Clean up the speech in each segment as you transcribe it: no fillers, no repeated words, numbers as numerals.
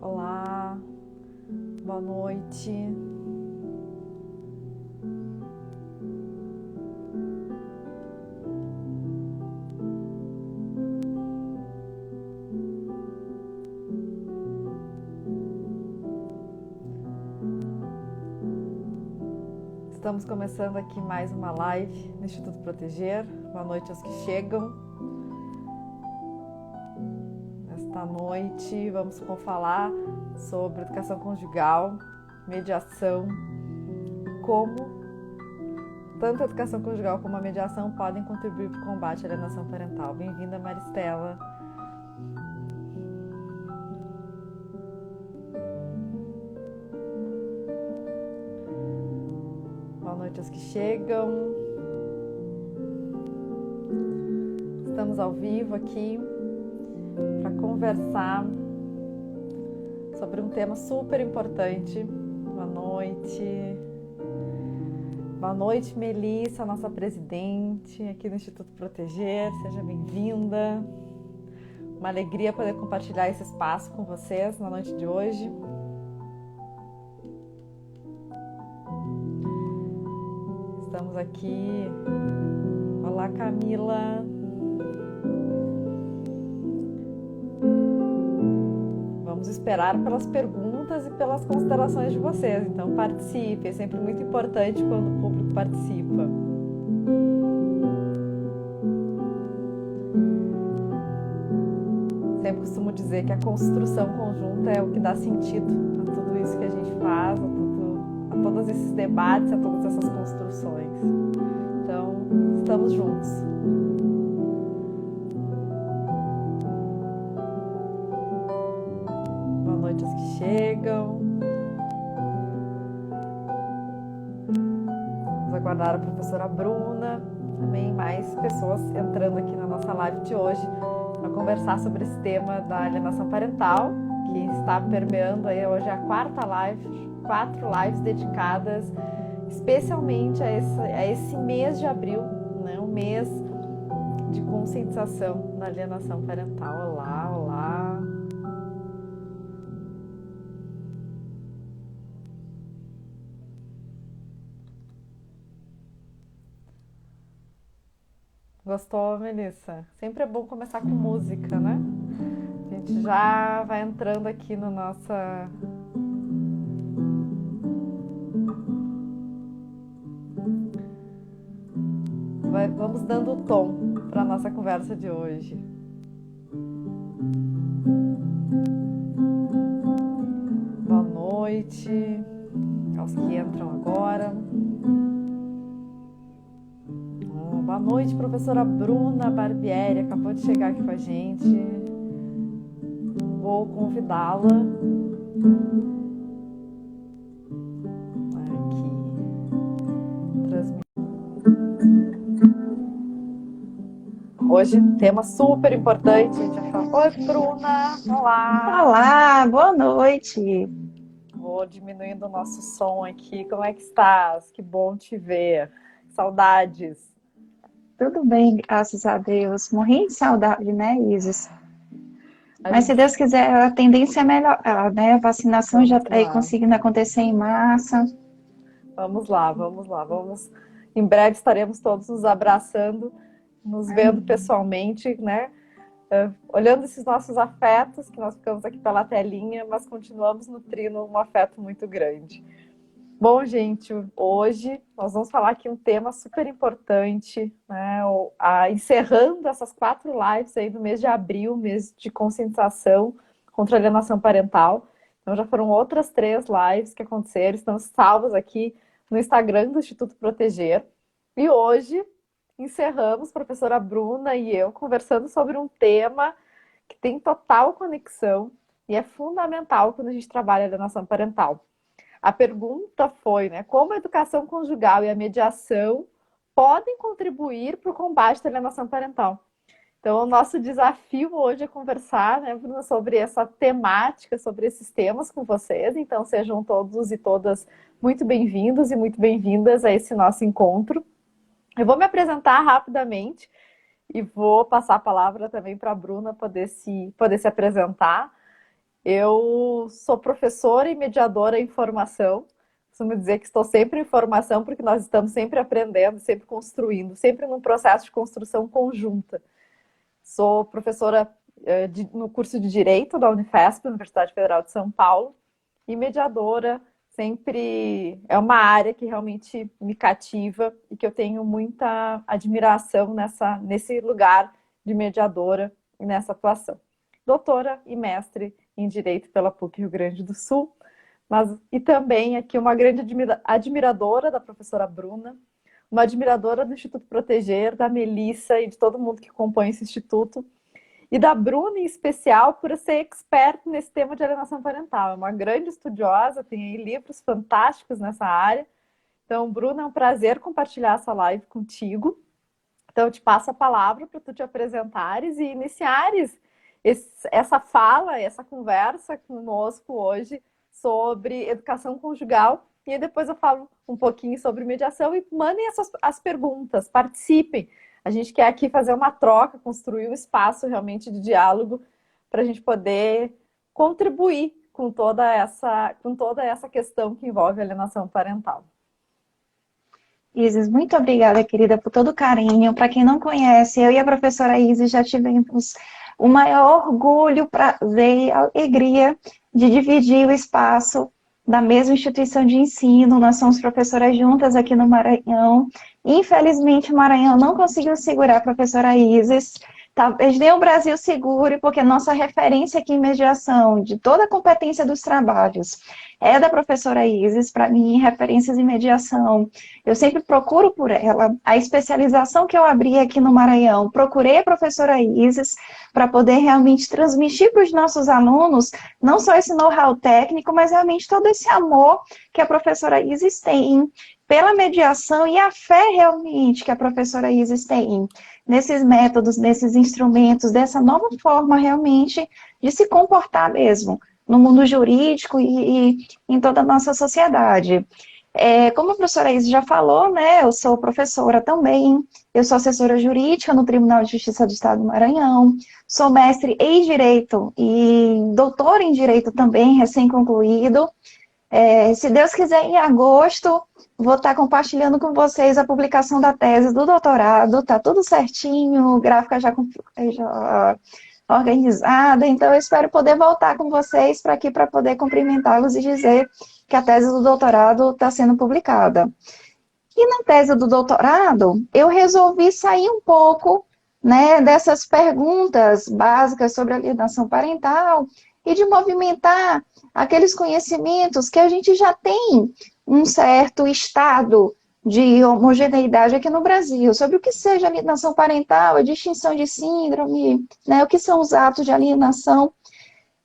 Olá, boa noite. Estamos começando aqui mais uma live no Instituto Proteger. Boa noite aos que chegam. Esta noite vamos falar sobre educação conjugal, mediação, como tanto a educação conjugal como a mediação podem contribuir para o combate à alienação parental. Bem-vinda, Maristela. Boa noite aos que chegam. Estamos ao vivo aqui para conversar sobre um tema super importante. Boa noite. Boa noite, Melissa, nossa presidente aqui no Instituto Proteger. Seja bem-vinda. Uma alegria poder compartilhar esse espaço com vocês na noite de hoje. Estamos aqui. Olá, Camila. Vamos esperar pelas perguntas e pelas considerações de vocês. Então, participe. É sempre muito importante quando o público participa. Sempre costumo dizer que a construção conjunta é o que dá sentido a tudo isso que a gente faz, a todos esses debates, a todas essas construções. Então, estamos juntos. Boa noite aos que chegam. Vamos aguardar a professora Bruna, também mais pessoas entrando aqui na nossa live de hoje para conversar sobre esse tema da alienação parental, que está permeando aí hoje a quarta live, 4 lives dedicadas especialmente a esse mês de abril, né? Um mês de conscientização da alienação parental. Olá, olá. Gostou, Melissa? Sempre é bom começar com música, né? A gente já vai entrando aqui no nossa... Vamos dando o tom para a nossa conversa de hoje. Boa noite aos que entram agora. Boa noite, professora Bruna Barbieri, acabou de chegar aqui com a gente. Vou convidá-la aqui. Hoje, tema super importante. A gente vai falar. Oi, Bruna. Olá. Olá, boa noite. Vou diminuindo o nosso som aqui. Como é que estás? Que bom te ver. Saudades. Tudo bem, graças a Deus. Morri de saudade, né, Isis? Mas se Deus quiser, a tendência é melhor, né? A vacinação já está aí conseguindo acontecer em massa. Vamos lá. Em breve estaremos todos nos abraçando, nos vendo pessoalmente, né? Olhando esses nossos afetos, que nós ficamos aqui pela telinha, mas continuamos nutrindo um afeto muito grande. Bom, gente, hoje nós vamos falar aqui um tema super importante, né? Encerrando essas 4 lives aí do mês de abril, mês de conscientização contra a alienação parental. Então já foram outras 3 lives que aconteceram, estão salvas aqui no Instagram do Instituto Proteger. E hoje encerramos, professora Bruna e eu, conversando sobre um tema que tem total conexão e é fundamental quando a gente trabalha a alienação parental. A pergunta foi, né, como a educação conjugal e a mediação podem contribuir para o combate à alienação parental? Então, o nosso desafio hoje é conversar, né, Bruna, sobre essa temática, sobre esses temas com vocês. Então, sejam todos e todas muito bem-vindos e muito bem-vindas a esse nosso encontro. Eu vou me apresentar rapidamente e vou passar a palavra também para a Bruna poder se apresentar. Eu sou professora e mediadora em formação. Costumo dizer que estou sempre em formação porque nós estamos sempre aprendendo, sempre construindo, sempre num processo de construção conjunta. Sou professora no curso de Direito da Unifesp, Universidade Federal de São Paulo, e mediadora sempre é uma área que realmente me cativa e que eu tenho muita admiração nesse lugar de mediadora e nessa atuação. Doutora e mestre em Direito pela PUC Rio Grande do Sul, e também aqui uma grande admiradora da professora Bruna, uma admiradora do Instituto Proteger, da Melissa e de todo mundo que compõe esse instituto, e da Bruna em especial por ser expert nesse tema de alienação parental. É uma grande estudiosa, tem aí livros fantásticos nessa área. Então, Bruna, é um prazer compartilhar essa live contigo. Então, eu te passo a palavra para tu te apresentares e iniciares essa fala, essa conversa conosco hoje sobre educação conjugal. E aí depois eu falo um pouquinho sobre mediação e mandem as perguntas, participem. A gente quer aqui fazer uma troca, construir um espaço realmente de diálogo para a gente poder contribuir com toda essa questão que envolve alienação parental. Isis, muito obrigada, querida, por todo o carinho. Para quem não conhece, eu e a professora Isis já tivemos o maior orgulho, prazer e alegria de dividir o espaço da mesma instituição de ensino. Nós somos professoras juntas aqui no Maranhão. Infelizmente, o Maranhão não conseguiu segurar a professora Isis. Talvez nem o Brasil segure, porque nossa referência aqui em mediação, de toda a competência dos trabalhos, é da professora Isis. Para mim, referências em mediação, eu sempre procuro por ela. A especialização que eu abri aqui no Maranhão, procurei a professora Isis para poder realmente transmitir para os nossos alunos, não só esse know-how técnico, mas realmente todo esse amor que a professora Isis tem pela mediação e a fé realmente que a professora Isis tem nesses métodos, nesses instrumentos, dessa nova forma realmente de se comportar mesmo no mundo jurídico e em toda a nossa sociedade. Como a professora Isis já falou, né, eu sou professora também, eu sou assessora jurídica no Tribunal de Justiça do Estado do Maranhão, sou mestre em Direito e doutora em Direito também, recém-concluído. Se Deus quiser, em agosto, vou estar compartilhando com vocês a publicação da tese do doutorado, tá tudo certinho, gráfica já organizada, então eu espero poder voltar com vocês para aqui para poder cumprimentá-los e dizer que a tese do doutorado está sendo publicada. E na tese do doutorado, eu resolvi sair um pouco, né, dessas perguntas básicas sobre alienação parental e de movimentar aqueles conhecimentos que a gente já tem um certo estado de homogeneidade aqui no Brasil, sobre o que seja alienação parental, a distinção de síndrome, né, o que são os atos de alienação.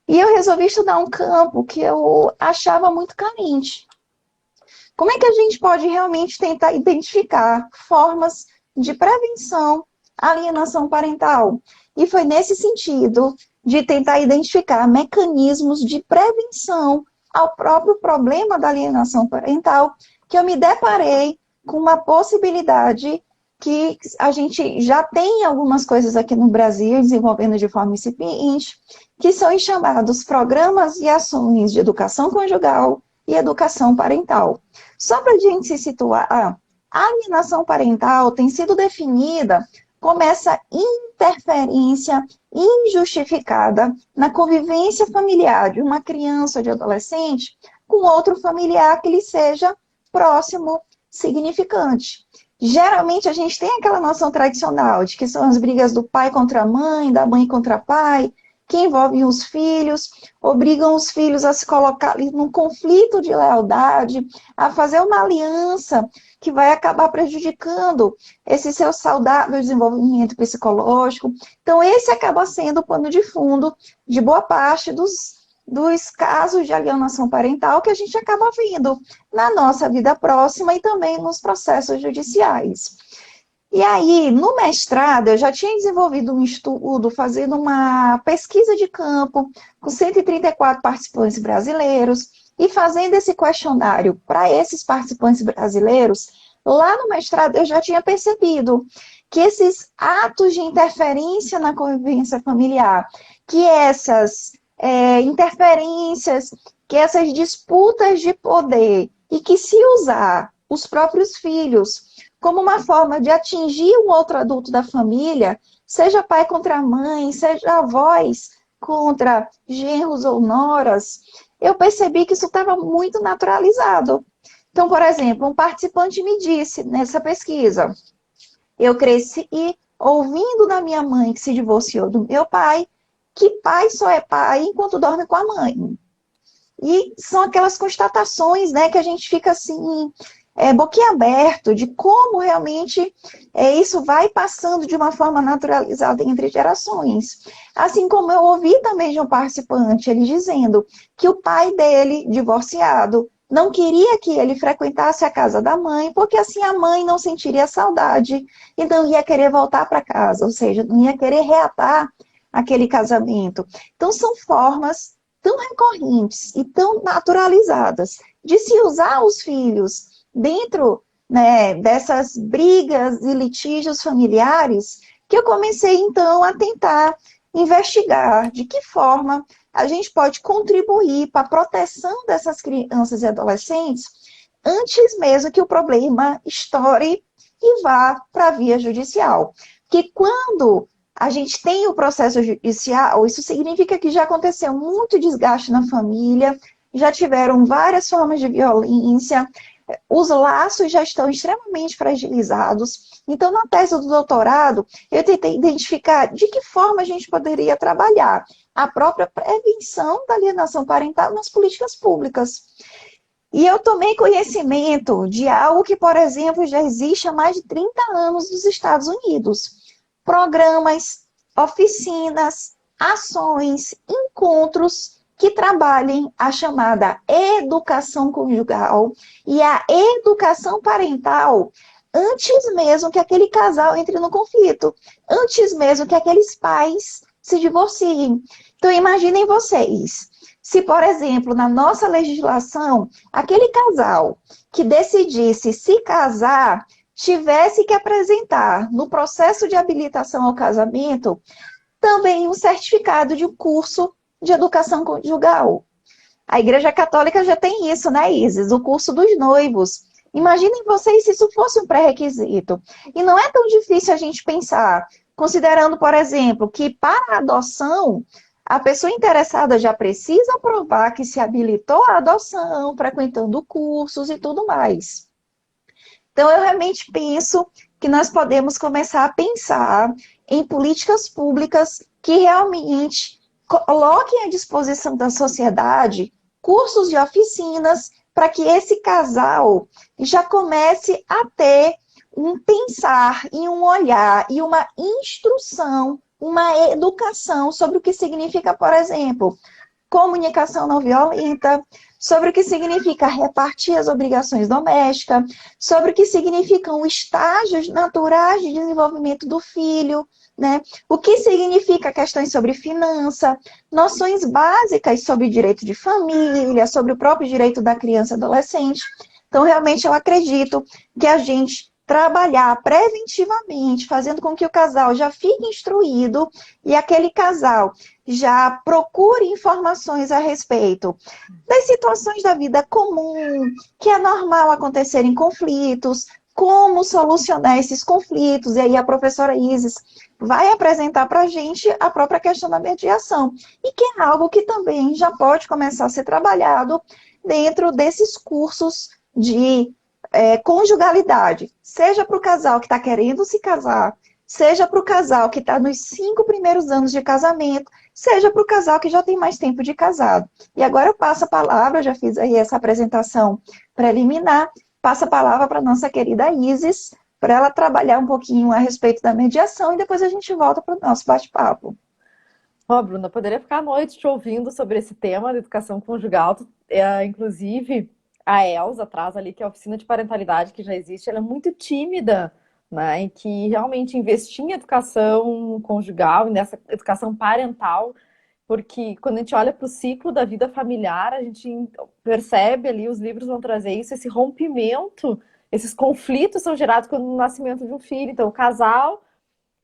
E eu resolvi estudar um campo que eu achava muito carente. Como é que a gente pode realmente tentar identificar formas de prevenção à alienação parental? E foi nesse sentido de tentar identificar mecanismos de prevenção ao próprio problema da alienação parental que eu me deparei com uma possibilidade que a gente já tem algumas coisas aqui no Brasil desenvolvendo de forma incipiente, que são os chamados programas e ações de educação conjugal e educação parental. Só para a gente se situar, a alienação parental tem sido definida como essa interferência injustificada na convivência familiar de uma criança ou de adolescente com outro familiar que lhe seja próximo, significante. Geralmente a gente tem aquela noção tradicional de que são as brigas do pai contra a mãe, da mãe contra o pai, que envolvem os filhos, obrigam os filhos a se colocar ali num conflito de lealdade, a fazer uma aliança que vai acabar prejudicando esse seu saudável desenvolvimento psicológico. Então, esse acaba sendo o pano de fundo de boa parte dos casos de alienação parental que a gente acaba vendo na nossa vida próxima e também nos processos judiciais. E aí, no mestrado, eu já tinha desenvolvido um estudo, fazendo uma pesquisa de campo com 134 participantes brasileiros e fazendo esse questionário para esses participantes brasileiros. Lá no mestrado, eu já tinha percebido que esses atos de interferência na convivência familiar, que essas interferências, que essas disputas de poder, e que se usar os próprios filhos como uma forma de atingir um outro adulto da família, seja pai contra mãe, seja avós contra genros ou noras, eu percebi que isso estava muito naturalizado. Então, por exemplo, um participante me disse nessa pesquisa, eu cresci ouvindo da minha mãe que se divorciou do meu pai, que pai só é pai enquanto dorme com a mãe. E são aquelas constatações, né, que a gente fica assim, boquiaberto de como realmente isso vai passando de uma forma naturalizada entre gerações. Assim como eu ouvi também de um participante, ele dizendo que o pai dele, divorciado, não queria que ele frequentasse a casa da mãe, porque assim a mãe não sentiria saudade e não ia querer voltar para casa, ou seja, não ia querer reatar aquele casamento. Então são formas tão recorrentes e tão naturalizadas de se usar os filhos dentro, né, dessas brigas e litígios familiares, que eu comecei então a tentar investigar de que forma a gente pode contribuir para a proteção dessas crianças e adolescentes antes mesmo que o problema estoure e vá para a via judicial. Porque quando a gente tem o processo judicial, isso significa que já aconteceu muito desgaste na família, já tiveram várias formas de violência, os laços já estão extremamente fragilizados. Então, na tese do doutorado, eu tentei identificar de que forma a gente poderia trabalhar a própria prevenção da alienação parental nas políticas públicas. E eu tomei conhecimento de algo que, por exemplo, já existe há mais de 30 anos nos Estados Unidos. Programas, oficinas, ações, encontros que trabalhem a chamada educação conjugal e a educação parental antes mesmo que aquele casal entre no conflito, antes mesmo que aqueles pais se divorciem. Então, imaginem vocês, se, por exemplo, na nossa legislação, aquele casal que decidisse se casar tivesse que apresentar no processo de habilitação ao casamento também um certificado de um curso de educação conjugal. A Igreja Católica já tem isso, né, Isis? O curso dos noivos. Imaginem vocês se isso fosse um pré-requisito. E não é tão difícil a gente pensar, considerando, por exemplo, que para a adoção, a pessoa interessada já precisa provar que se habilitou à adoção, frequentando cursos e tudo mais. Então, eu realmente penso que nós podemos começar a pensar em políticas públicas que realmente coloquem à disposição da sociedade cursos de oficinas para que esse casal já comece a ter um pensar e um olhar e uma instrução, uma educação sobre o que significa, por exemplo, comunicação não violenta, sobre o que significa repartir as obrigações domésticas, sobre o que significam os estágios naturais de desenvolvimento do filho, né? O que significa questões sobre finança, noções básicas sobre direito de família, sobre o próprio direito da criança e adolescente. Então, realmente, eu acredito que a gente trabalhar preventivamente, fazendo com que o casal já fique instruído e aquele casal já procure informações a respeito das situações da vida comum, que é normal acontecerem conflitos, como solucionar esses conflitos. E aí a professora Isis vai apresentar para a gente a própria questão da mediação, e que é algo que também já pode começar a ser trabalhado dentro desses cursos de conjugalidade, seja para o casal que está querendo se casar, seja para o casal que está nos 5 primeiros anos de casamento, seja para o casal que já tem mais tempo de casado. E agora eu passo a palavra, eu já fiz aí essa apresentação preliminar, passo a palavra para a nossa querida Isis, para ela trabalhar um pouquinho a respeito da mediação, e depois a gente volta para o nosso bate-papo. Ó, Bruna, poderia ficar à noite te ouvindo sobre esse tema da educação conjugal. Inclusive, a Elza traz ali que a oficina de parentalidade que já existe, ela é muito tímida, né? E que realmente investir em educação conjugal e nessa educação parental, porque quando a gente olha para o ciclo da vida familiar, a gente percebe ali, os livros vão trazer isso, esse rompimento, esses conflitos são gerados com o nascimento de um filho. Então, o casal,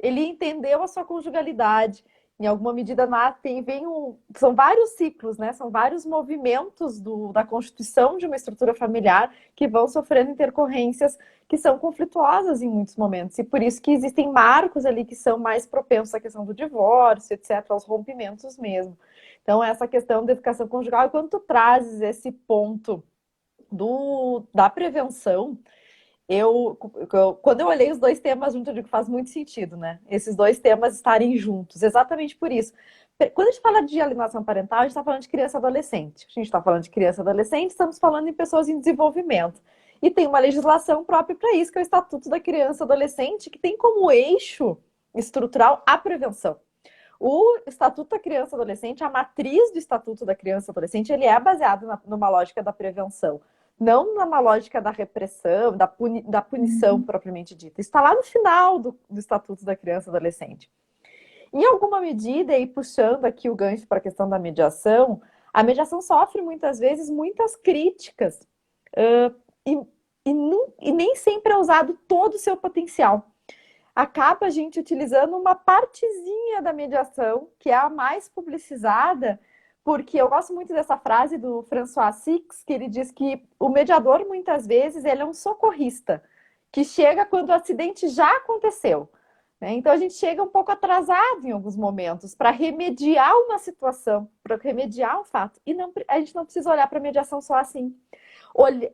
ele entendeu a sua conjugalidade. em alguma medida, são vários ciclos, né? São vários movimentos da constituição de uma estrutura familiar que vão sofrendo intercorrências que são conflituosas em muitos momentos. E por isso que existem marcos ali que são mais propensos à questão do divórcio, etc., aos rompimentos mesmo. Então, essa questão da educação conjugal, e quando tu trazes esse ponto da prevenção, quando eu olhei os dois temas juntos, eu digo que faz muito sentido, né? Esses dois temas estarem juntos, exatamente por isso. Quando a gente fala de alienação parental, a gente está falando de criança e adolescente. A gente está falando de criança e adolescente, estamos falando em pessoas em desenvolvimento. E tem uma legislação própria para isso, que é o Estatuto da Criança e Adolescente, que tem como eixo estrutural a prevenção. O Estatuto da Criança e Adolescente, a matriz do Estatuto da Criança e Adolescente, ele é baseado numa lógica da prevenção. Não numa lógica da repressão, da punição propriamente dita. Isso está lá no final do Estatuto da Criança e Adolescente. Em alguma medida, e puxando aqui o gancho para a questão da mediação, a mediação sofre muitas vezes muitas críticas e nem sempre é usado todo o seu potencial. Acaba a gente utilizando uma partezinha da mediação, que é a mais publicizada, porque eu gosto muito dessa frase do François Six, que ele diz que o mediador, muitas vezes, ele é um socorrista, que chega quando o acidente já aconteceu. Né? Então, a gente chega um pouco atrasado em alguns momentos para remediar uma situação, para remediar um fato. E a gente não precisa olhar para a mediação só assim.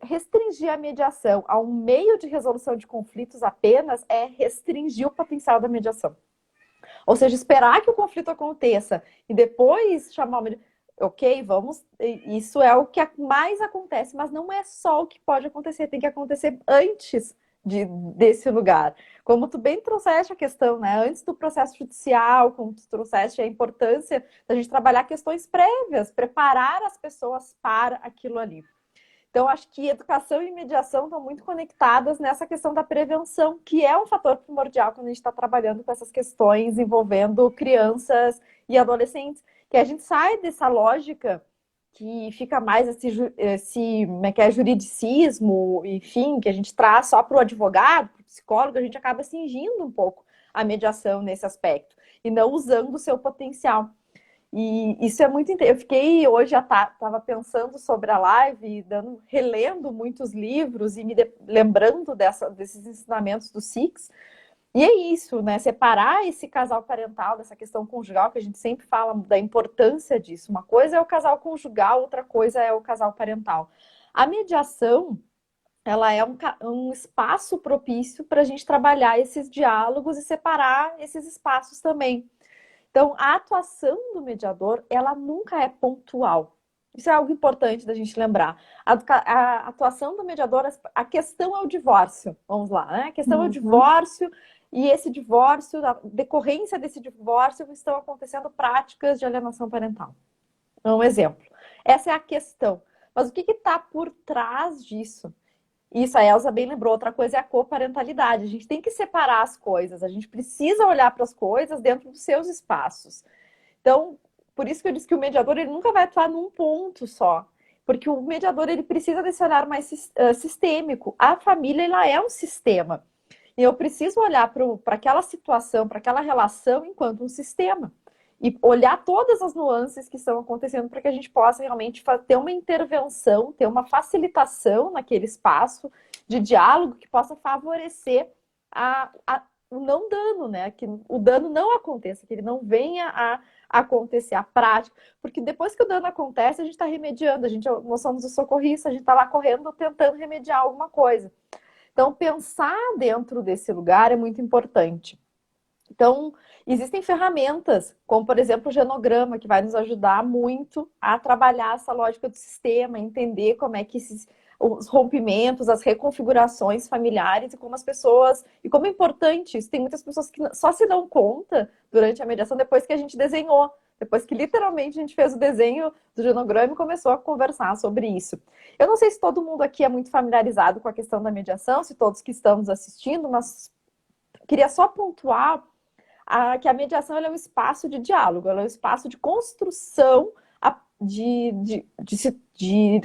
Restringir a mediação a um meio de resolução de conflitos apenas é restringir o potencial da mediação. Ou seja, esperar que o conflito aconteça e depois chamar o mediador. Ok, isso é o que mais acontece, mas não é só o que pode acontecer, tem que acontecer antes desse lugar. Como tu bem trouxeste a questão, né? Antes do processo judicial, como tu trouxeste a importância da gente trabalhar questões prévias, preparar as pessoas para aquilo ali. Então, acho que educação e mediação estão muito conectadas nessa questão da prevenção, que é um fator primordial quando a gente está trabalhando com essas questões envolvendo crianças e adolescentes. Que a gente sai dessa lógica que fica mais como é que é, juridicismo, enfim, que a gente traz só para o advogado, para o psicólogo, a gente acaba cingindo um pouco a mediação nesse aspecto e não usando o seu potencial. E isso é muito interessante. Eu fiquei hoje, estava pensando sobre a live, relendo muitos livros e me lembrando desses ensinamentos do Six. E é isso, né? Separar esse casal parental dessa questão conjugal, que a gente sempre fala da importância disso. Uma coisa é o casal conjugal, outra coisa é o casal parental. A mediação, ela é um espaço propício para a gente trabalhar esses diálogos e separar esses espaços também. Então, a atuação do mediador, ela nunca é pontual. Isso é algo importante da gente lembrar. A atuação do mediador, a questão é o divórcio. Vamos lá, né? A questão é o divórcio, e esse divórcio, a decorrência desse divórcio, estão acontecendo práticas de alienação parental. Um exemplo. Essa é a questão. Mas o que está por trás disso? Isso, a Elza bem lembrou. Outra coisa é a coparentalidade. A gente tem que separar as coisas. A gente precisa olhar para as coisas dentro dos seus espaços. Então, por isso que eu disse que o mediador ele nunca vai atuar num ponto só. Porque o mediador ele precisa desse olhar mais sistêmico. A família ela é um sistema. E eu preciso olhar para aquela situação, para aquela relação enquanto um sistema. E olhar todas as nuances que estão acontecendo para que a gente possa realmente ter uma intervenção, ter uma facilitação naquele espaço de diálogo que possa favorecer o não dano, né? Que o dano não aconteça, que ele não venha a acontecer, a prática. Porque depois que o dano acontece, a gente está remediando, nós somos os socorristas, a gente está lá correndo, tentando remediar alguma coisa. Então, pensar dentro desse lugar é muito importante. Então, existem ferramentas, como, por exemplo, o genograma, que vai nos ajudar muito a trabalhar essa lógica do sistema, entender como é que os rompimentos, as reconfigurações familiares e como as pessoas... E como é importante isso. Tem muitas pessoas que só se dão conta durante a mediação depois que a gente desenhou. Depois que literalmente a gente fez o desenho do genograma e começou a conversar sobre isso. Eu não sei se todo mundo aqui é muito familiarizado com a questão da mediação, se todos que estamos assistindo, mas queria só pontuar que a mediação ela é um espaço de diálogo, ela é um espaço de construção de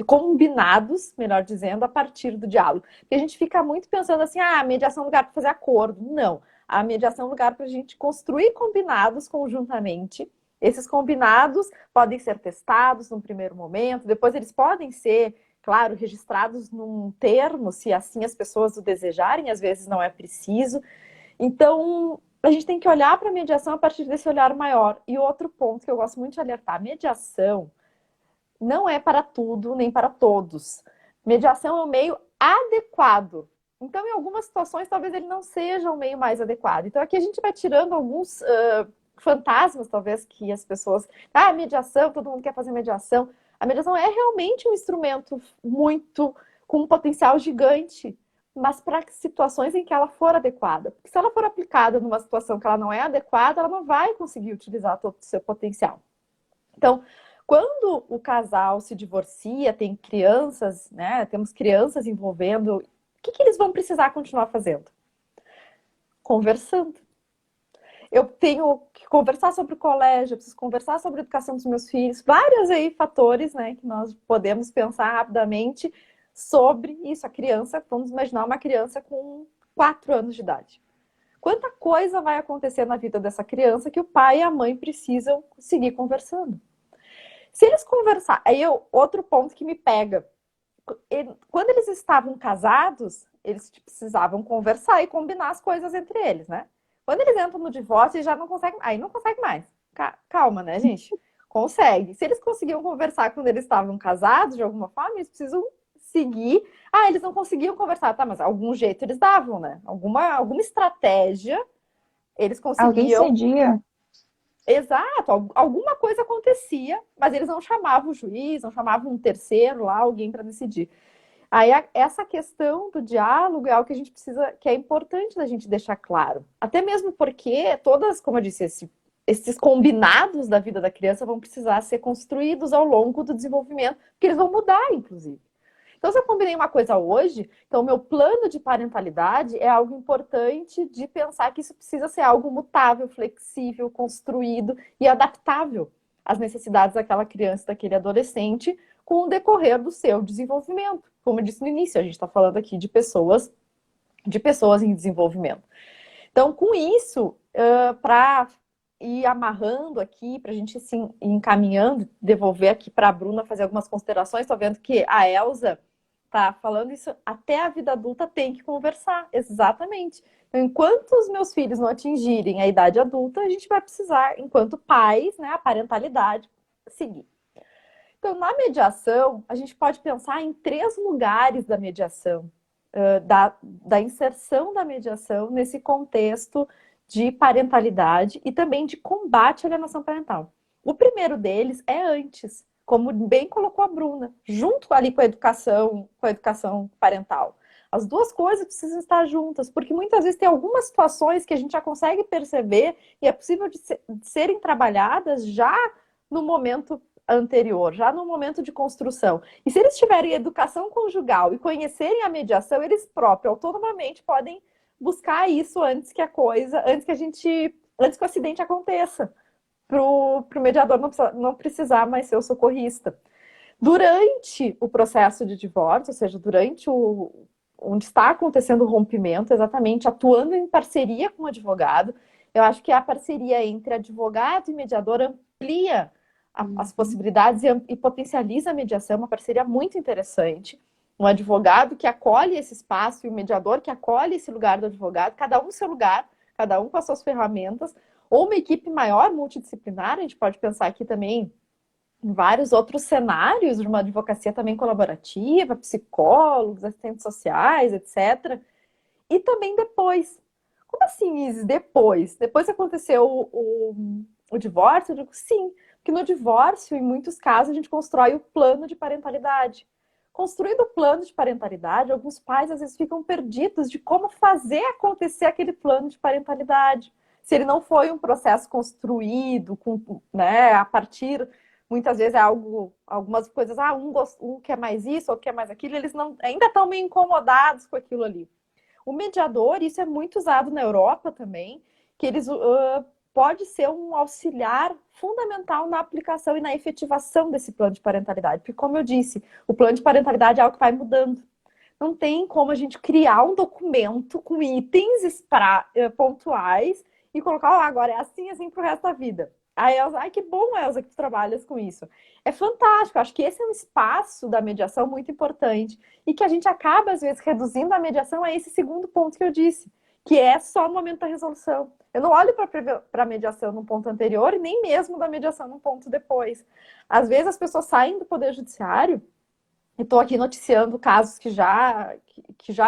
combinados, melhor dizendo, a partir do diálogo. Porque a gente fica muito pensando assim, a mediação é um lugar para fazer acordo. Não. A mediação é um lugar para a gente construir combinados conjuntamente. Esses combinados podem ser testados num primeiro momento, depois eles podem ser, claro, registrados num termo, se assim as pessoas o desejarem, às vezes não é preciso. Então, a gente tem que olhar para a mediação a partir desse olhar maior. E outro ponto que eu gosto muito de alertar, mediação não é para tudo, nem para todos. Mediação é um meio adequado. Então, em algumas situações, talvez ele não seja o meio mais adequado. Então, aqui a gente vai tirando alguns fantasmas, talvez, que as pessoas... Ah, mediação, todo mundo quer fazer mediação. A mediação é realmente um instrumento muito com um potencial gigante, mas para situações em que ela for adequada. Porque se ela for aplicada numa situação que ela não é adequada, ela não vai conseguir utilizar todo o seu potencial. Então, quando o casal se divorcia, tem crianças, né? Temos crianças envolvendo, o que eles vão precisar continuar fazendo? Conversando. Eu tenho que conversar sobre o colégio, eu preciso conversar sobre a educação dos meus filhos, vários aí fatores, né, que nós podemos pensar rapidamente sobre isso. A criança, vamos imaginar uma criança com 4 anos de idade. Quanta coisa vai acontecer na vida dessa criança que o pai e a mãe precisam seguir conversando? Se eles conversar, outro ponto que me pega, quando eles estavam casados, eles precisavam conversar e combinar as coisas entre eles, né? Quando eles entram no divórcio, eles já não conseguem, aí não consegue mais. Calma, né, gente? Consegue. Se eles conseguiam conversar quando eles estavam casados, de alguma forma, eles precisam seguir. Ah, eles não conseguiam conversar, tá, mas algum jeito eles davam, né? Alguma estratégia eles conseguiam. Alguém cedia. Exato, alguma coisa acontecia, mas eles não chamavam o juiz, não chamavam um terceiro lá, alguém para decidir. Aí essa questão do diálogo é algo que a gente precisa, que é importante da gente deixar claro. Até mesmo porque todas, como eu disse, esses combinados da vida da criança vão precisar ser construídos ao longo do desenvolvimento, porque eles vão mudar, inclusive. Então, se eu combinei uma coisa hoje, então o meu plano de parentalidade é algo importante de pensar que isso precisa ser algo mutável, flexível, construído e adaptável às necessidades daquela criança, daquele adolescente, com o decorrer do seu desenvolvimento. Como eu disse no início, a gente está falando aqui de pessoas em desenvolvimento. Então, com isso, para ir amarrando aqui, para a gente se ir encaminhando, devolver aqui para a Bruna fazer algumas considerações, estou vendo que a Elza está falando isso, até a vida adulta tem que conversar, exatamente. Então, enquanto os meus filhos não atingirem a idade adulta, a gente vai precisar, enquanto pais, né, a parentalidade, seguir. Então, na mediação, a gente pode pensar em 3 lugares da mediação, da inserção da mediação nesse contexto de parentalidade e também de combate à alienação parental. O primeiro deles é antes, como bem colocou a Bruna, junto ali com a educação parental. As duas coisas precisam estar juntas, porque muitas vezes tem algumas situações que a gente já consegue perceber e é possível de serem trabalhadas já no momento anterior, já no momento de construção. E se eles tiverem educação conjugal e conhecerem a mediação, eles próprios, autonomamente, podem buscar isso antes que o acidente aconteça, para o mediador não precisar mais ser o socorrista. Durante o processo de divórcio, ou seja, durante onde está acontecendo o rompimento, exatamente, atuando em parceria com o advogado, eu acho que a parceria entre advogado e mediador amplia as possibilidades e potencializa a mediação, uma parceria muito interessante. Um advogado que acolhe esse espaço e o mediador que acolhe esse lugar do advogado, cada um no seu lugar, cada um com as suas ferramentas, ou uma equipe maior, multidisciplinar, a gente pode pensar aqui também em vários outros cenários de uma advocacia também colaborativa, psicólogos, assistentes sociais, etc. E também depois. Como assim, Isis? Depois? Depois que aconteceu o divórcio? Eu digo sim, porque no divórcio, em muitos casos, a gente constrói o plano de parentalidade. Construindo o plano de parentalidade, alguns pais às vezes ficam perdidos de como fazer acontecer aquele plano de parentalidade. Se ele não foi um processo construído, né, a partir, muitas vezes é algumas coisas, um quer mais isso, outro quer mais aquilo, eles ainda estão meio incomodados com aquilo ali. O mediador, isso é muito usado na Europa também, que eles pode ser um auxiliar fundamental na aplicação e na efetivação desse plano de parentalidade. Porque, como eu disse, o plano de parentalidade é algo que vai mudando. não tem como a gente criar um documento com itens pontuais e colocar, agora é assim pro resto da vida. A Elza, ai que bom, Elza, que tu trabalhas com isso. É fantástico, acho que esse é um espaço da mediação muito importante e que a gente acaba, às vezes, reduzindo a mediação a esse segundo ponto que eu disse, que é só no momento da resolução. Eu não olho para a mediação no ponto anterior e nem mesmo da mediação no ponto depois. Às vezes as pessoas saem do Poder Judiciário, e estou aqui noticiando casos que já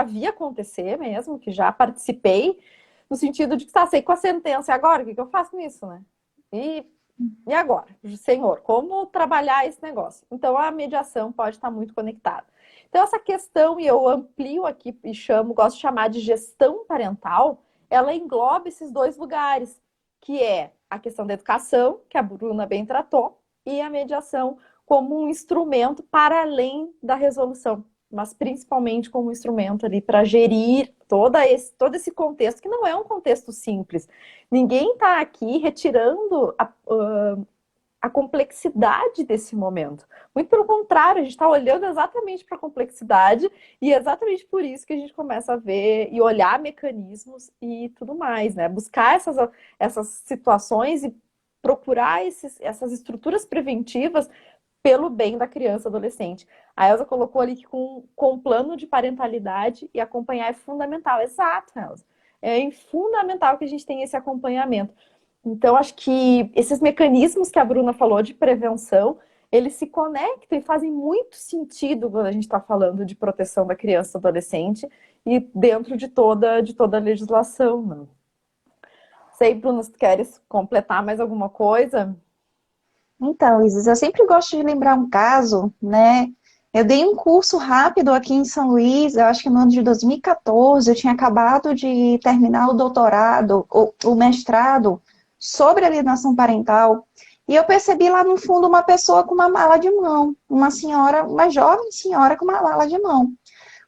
vi acontecer mesmo, que já participei, no sentido de que sei com a sentença, e agora? O que eu faço com isso, né? E agora? Senhor, como trabalhar esse negócio? Então a mediação pode estar muito conectada. Então essa questão, e eu amplio aqui e gosto de chamar de gestão parental, ela engloba esses dois lugares, que é a questão da educação, que a Bruna bem tratou, e a mediação como um instrumento para além da resolução, mas principalmente como um instrumento ali para gerir todo esse contexto, que não é um contexto simples. Ninguém está aqui retirando a complexidade desse momento. Muito pelo contrário, a gente está olhando exatamente para a complexidade e é exatamente por isso que a gente começa a ver e olhar mecanismos e tudo mais, né? Buscar essas situações e procurar essas estruturas preventivas pelo bem da criança e adolescente. A Elza colocou ali que com plano de parentalidade e acompanhar é fundamental. Exato, Elza. É fundamental que a gente tenha esse acompanhamento. Então, acho que esses mecanismos que a Bruna falou de prevenção, eles se conectam e fazem muito sentido quando a gente está falando de proteção da criança e adolescente e dentro de toda a legislação. Né? Sei, Bruna, se tu queres completar mais alguma coisa? Então, Isis, eu sempre gosto de lembrar um caso, né? Eu dei um curso rápido aqui em São Luís, eu acho que no ano de 2014, eu tinha acabado de terminar o doutorado, o mestrado, sobre alienação parental, e eu percebi lá no fundo uma pessoa com uma mala de mão, uma senhora, uma jovem senhora com uma mala de mão.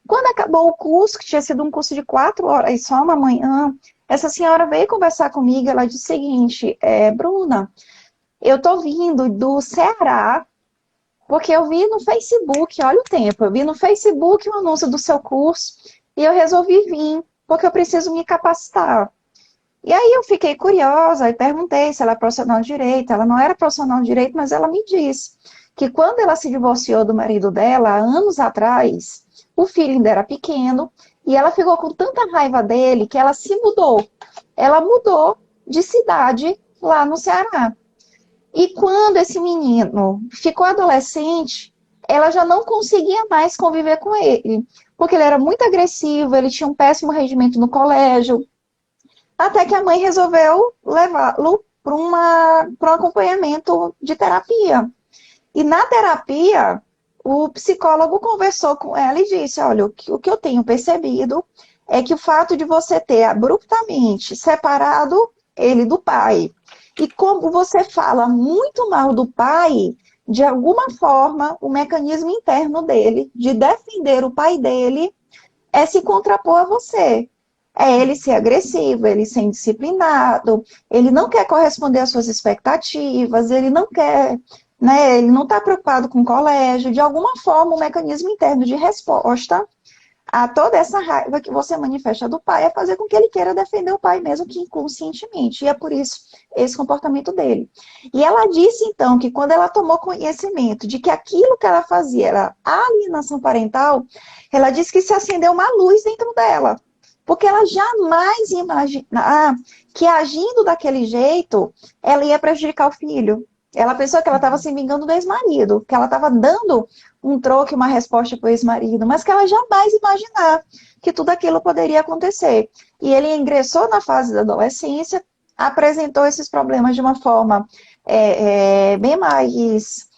Quando acabou o curso, que tinha sido um curso de 4 horas, só uma manhã, essa senhora veio conversar comigo, ela disse o seguinte, Bruna, eu tô vindo do Ceará, porque eu vi no Facebook, olha o tempo, eu vi no Facebook o anúncio do seu curso, e eu resolvi vir, porque eu preciso me capacitar. E aí eu fiquei curiosa e perguntei se ela é profissional de direito. Ela não era profissional de direito, mas ela me disse que quando ela se divorciou do marido dela, há anos atrás, o filho ainda era pequeno, e ela ficou com tanta raiva dele que ela se mudou. Ela mudou de cidade lá no Ceará. E quando esse menino ficou adolescente, ela já não conseguia mais conviver com ele, porque ele era muito agressivo, ele tinha um péssimo rendimento no colégio, até que a mãe resolveu levá-lo para um acompanhamento de terapia. E na terapia, o psicólogo conversou com ela e disse, olha, o que eu tenho percebido é que o fato de você ter abruptamente separado ele do pai, e como você fala muito mal do pai, de alguma forma, o mecanismo interno dele, de defender o pai dele, é se contrapor a você. É ele ser agressivo, ele ser indisciplinado, ele não quer corresponder às suas expectativas, ele não quer, né, ele não está preocupado com o colégio. De alguma forma, o mecanismo interno de resposta a toda essa raiva que você manifesta do pai é fazer com que ele queira defender o pai, mesmo que inconscientemente. E é por isso esse comportamento dele. E ela disse, então, que quando ela tomou conhecimento de que aquilo que ela fazia era alienação parental, ela disse que se acendeu uma luz dentro dela. Porque ela jamais ia imaginar que agindo daquele jeito, ela ia prejudicar o filho. Ela pensou que ela estava se vingando do ex-marido, que ela estava dando um troco, uma resposta para o ex-marido, mas que ela jamais imaginar que tudo aquilo poderia acontecer. E ele ingressou na fase da adolescência, apresentou esses problemas de uma forma bem mais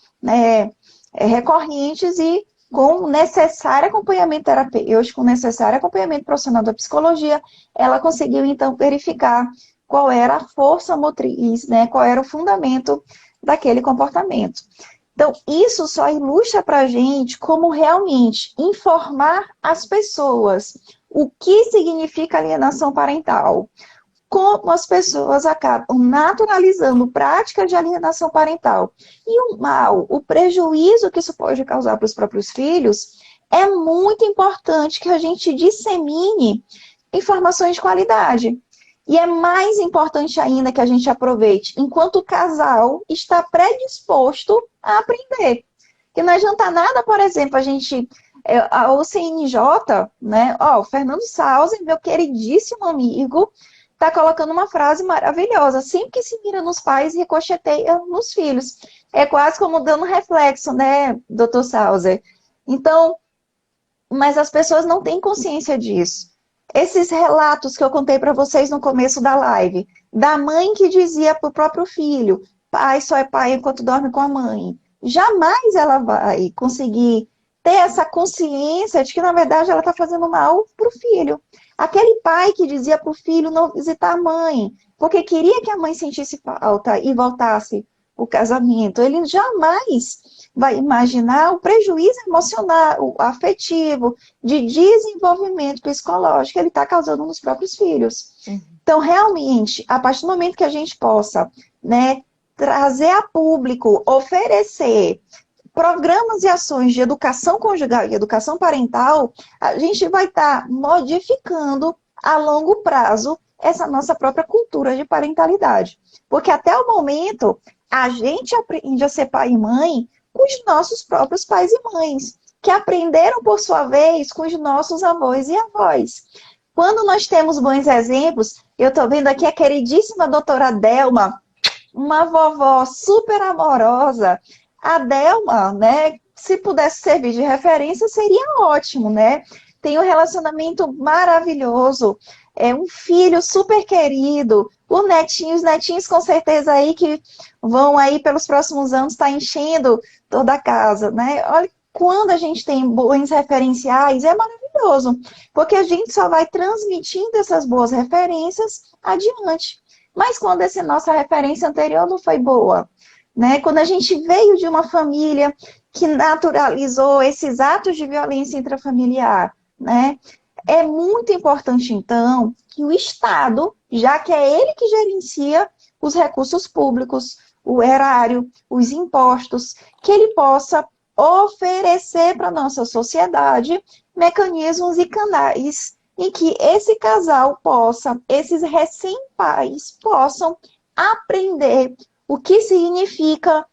recorrentes e com necessário acompanhamento terapêutico, com necessário acompanhamento profissional da psicologia, ela conseguiu, então, verificar qual era a força motriz, né, qual era o fundamento daquele comportamento. Então, isso só ilustra para a gente como realmente informar as pessoas o que significa alienação parental, como as pessoas acabam naturalizando práticas de alienação parental. E o mal, o prejuízo que isso pode causar para os próprios filhos, é muito importante que a gente dissemine informações de qualidade. E é mais importante ainda que a gente aproveite enquanto o casal está predisposto a aprender. Que não adianta nada, por exemplo, a gente... o CNJ, né? O Fernando Sauser, meu queridíssimo amigo, está colocando uma frase maravilhosa. Sempre que se mira nos pais, ricocheteia nos filhos. É quase como dando reflexo, né, doutor Sauser? Então, mas as pessoas não têm consciência disso. Esses relatos que eu contei para vocês no começo da live, da mãe que dizia para o próprio filho, pai só é pai enquanto dorme com a mãe. Jamais ela vai conseguir ter essa consciência de que, na verdade, ela está fazendo mal para o filho. Aquele pai que dizia para o filho não visitar a mãe, porque queria que a mãe sentisse falta e voltasse o casamento, ele jamais vai imaginar o prejuízo emocional, afetivo, de desenvolvimento psicológico que ele está causando nos próprios filhos. Então, realmente, a partir do momento que a gente possa, né, trazer a público, oferecer programas e ações de educação conjugal e educação parental, a gente vai estar modificando a longo prazo essa nossa própria cultura de parentalidade. Porque até o momento, a gente aprende a ser pai e mãe com os nossos próprios pais e mães, que aprenderam, por sua vez, com os nossos avós e avós. Quando nós temos bons exemplos, eu estou vendo aqui a queridíssima doutora Delma, uma vovó super amorosa. A Delma, né, se pudesse servir de referência, seria ótimo, né? Tem um relacionamento maravilhoso, é um filho super querido, os netinhos com certeza aí que vão aí pelos próximos anos estar enchendo toda a casa, né? Olha, quando a gente tem bons referenciais, é maravilhoso, porque a gente só vai transmitindo essas boas referências adiante. Mas quando essa nossa referência anterior não foi boa, né? Quando a gente veio de uma família que naturalizou esses atos de violência intrafamiliar, né? É muito importante, então, que o Estado, já que é ele que gerencia os recursos públicos, o erário, os impostos, que ele possa oferecer para a nossa sociedade mecanismos e canais em que esse casal possa, esses recém-pais possam aprender o que significa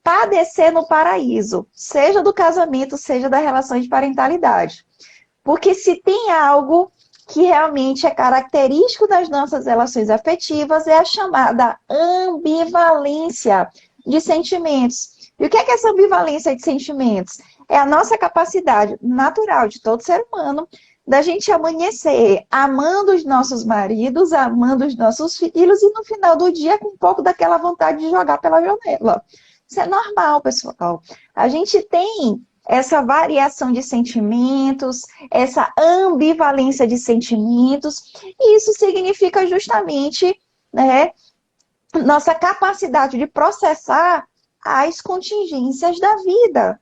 padecer no paraíso, seja do casamento, seja da relação de parentalidade. Porque se tem algo que realmente é característico das nossas relações afetivas, é a chamada ambivalência de sentimentos. E o que é essa ambivalência de sentimentos? É a nossa capacidade natural de todo ser humano da gente amanhecer amando os nossos maridos, amando os nossos filhos e no final do dia com um pouco daquela vontade de jogar pela janela. Isso é normal, pessoal. A gente tem essa variação de sentimentos, essa ambivalência de sentimentos, e isso significa justamente, né, nossa capacidade de processar as contingências da vida.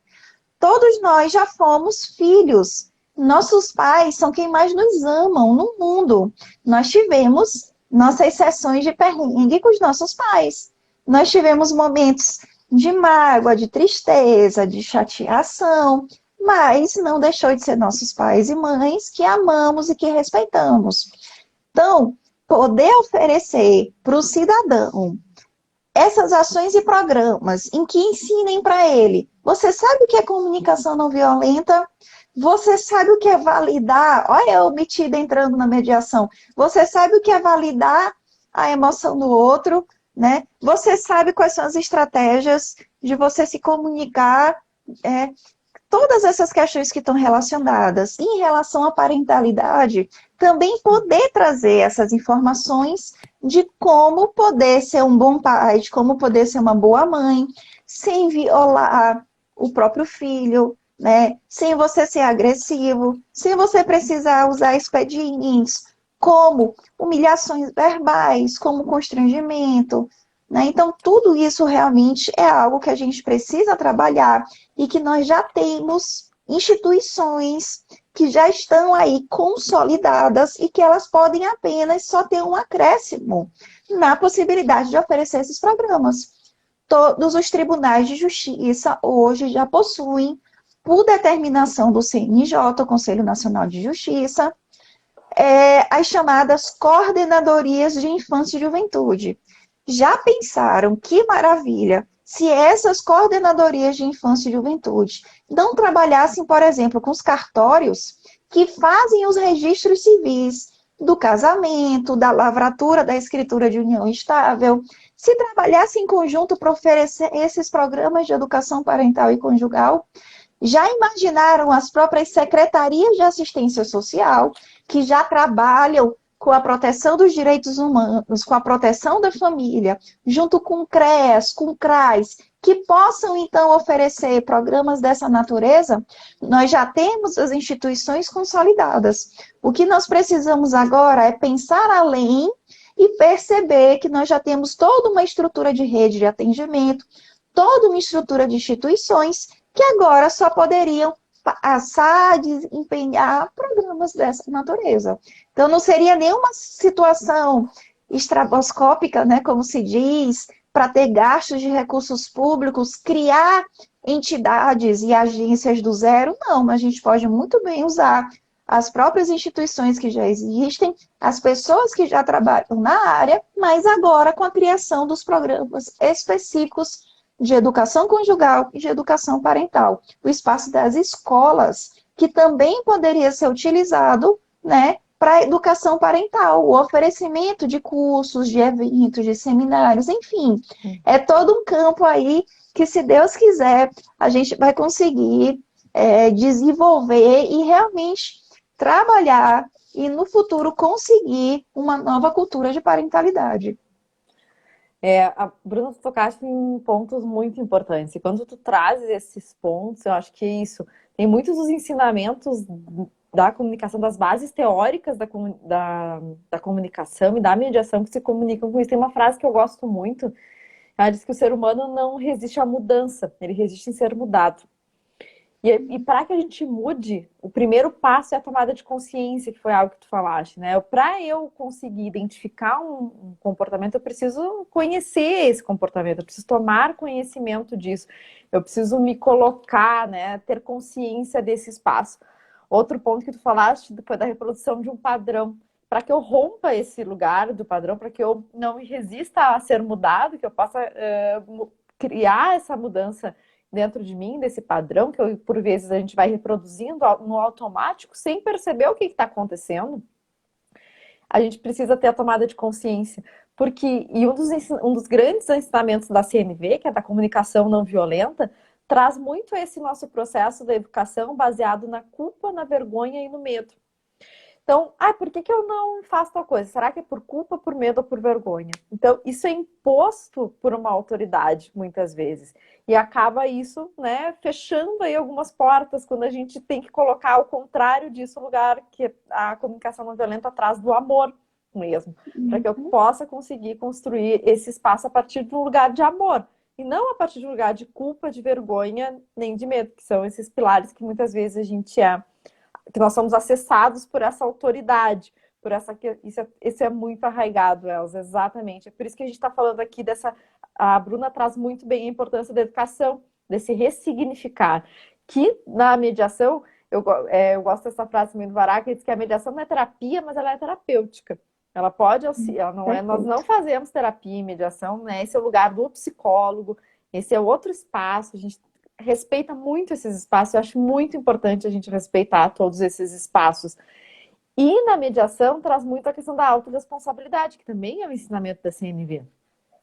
Todos nós já fomos filhos. Nossos pais são quem mais nos amam no mundo. Nós tivemos nossas sessões de perrengue com os nossos pais. Nós tivemos momentos de mágoa, de tristeza, de chateação, mas não deixou de ser nossos pais e mães que amamos e que respeitamos. Então, poder oferecer para o cidadão essas ações e programas em que ensinem para ele, você sabe o que é comunicação não violenta? Você sabe o que é validar? Olha eu metida entrando na mediação. Você sabe o que é validar a emoção do outro? Né? Você sabe quais são as estratégias de você se comunicar, todas essas questões que estão relacionadas. Em relação à parentalidade, também poder trazer essas informações de como poder ser um bom pai, de como poder ser uma boa mãe, sem violar o próprio filho, né? Sem você ser agressivo, sem você precisar usar expedientes, como humilhações verbais, como constrangimento, né? Então, tudo isso realmente é algo que a gente precisa trabalhar e que nós já temos instituições que já estão aí consolidadas e que elas podem apenas só ter um acréscimo na possibilidade de oferecer esses programas. Todos os tribunais de justiça hoje já possuem por determinação do CNJ, o Conselho Nacional de Justiça, as chamadas coordenadorias de infância e juventude. Já pensaram que maravilha se essas coordenadorias de infância e juventude não trabalhassem, por exemplo, com os cartórios que fazem os registros civis do casamento, da lavratura, da escritura de união estável, se trabalhassem em conjunto para oferecer esses programas de educação parental e conjugal? Já imaginaram as próprias secretarias de assistência social, que já trabalham com a proteção dos direitos humanos, com a proteção da família, junto com o CREAS, com o CRAS, que possam, então, oferecer programas dessa natureza? Nós já temos as instituições consolidadas. O que nós precisamos agora é pensar além e perceber que nós já temos toda uma estrutura de rede de atendimento, toda uma estrutura de instituições que agora só poderiam passar a desempenhar programas dessa natureza. Então, não seria nenhuma situação estraboscópica, né, como se diz, para ter gastos de recursos públicos, criar entidades e agências do zero. Não, mas a gente pode muito bem usar as próprias instituições que já existem, as pessoas que já trabalham na área, mas agora com a criação dos programas específicos de educação conjugal e de educação parental. O espaço das escolas, que também poderia ser utilizado, né, para a educação parental, o oferecimento de cursos, de eventos, de seminários, enfim. É todo um campo aí que, se Deus quiser, a gente vai conseguir desenvolver e realmente trabalhar e, no futuro, conseguir uma nova cultura de parentalidade. A Bruna, tu tocaste em pontos muito importantes. E quando tu trazes esses pontos, eu acho que é isso. Tem muitos dos ensinamentos da comunicação, das bases teóricas da comunicação e da mediação que se comunicam com isso. Tem uma frase que eu gosto muito. Ela diz que o ser humano não resiste à mudança, ele resiste em ser mudado. E para que a gente mude, o primeiro passo é a tomada de consciência, que foi algo que tu falaste, né? Para eu conseguir identificar um comportamento, eu preciso conhecer esse comportamento, eu preciso tomar conhecimento disso, eu preciso me colocar, né? Ter consciência desse espaço. Outro ponto que tu falaste foi da reprodução de um padrão. Para que eu rompa esse lugar do padrão, para que eu não me resista a ser mudado, que eu possa criar essa mudança dentro de mim, desse padrão, que por vezes a gente vai reproduzindo no automático, sem perceber o que está acontecendo, a gente precisa ter a tomada de consciência. Porque, um dos grandes ensinamentos da CNV, que é da comunicação não violenta, traz muito esse nosso processo da educação baseado na culpa, na vergonha e no medo. Então, por que eu não faço tal coisa? Será que é por culpa, por medo ou por vergonha? Então, isso é imposto por uma autoridade, muitas vezes. E acaba isso, né, fechando aí algumas portas, quando a gente tem que colocar ao contrário disso, o lugar que a comunicação não violenta traz do amor mesmo. Para que eu possa conseguir construir esse espaço a partir de um lugar de amor. E não a partir de um lugar de culpa, de vergonha, nem de medo, que são esses pilares que muitas vezes a gente que nós somos acessados por essa autoridade, por isso é muito arraigado, Elza, exatamente. É por isso que a gente está falando aqui a Bruna traz muito bem a importância da educação, desse ressignificar, que na mediação, eu gosto dessa frase também do Vará, que diz que a mediação não é terapia, mas ela é terapêutica. Ela pode auxiliar, nós não fazemos terapia e mediação, né? Esse é o lugar do psicólogo, esse é outro espaço, a gente respeita muito esses espaços, eu acho muito importante a gente respeitar todos esses espaços. E na mediação traz muito a questão da autorresponsabilidade, que também é um ensinamento da CNV.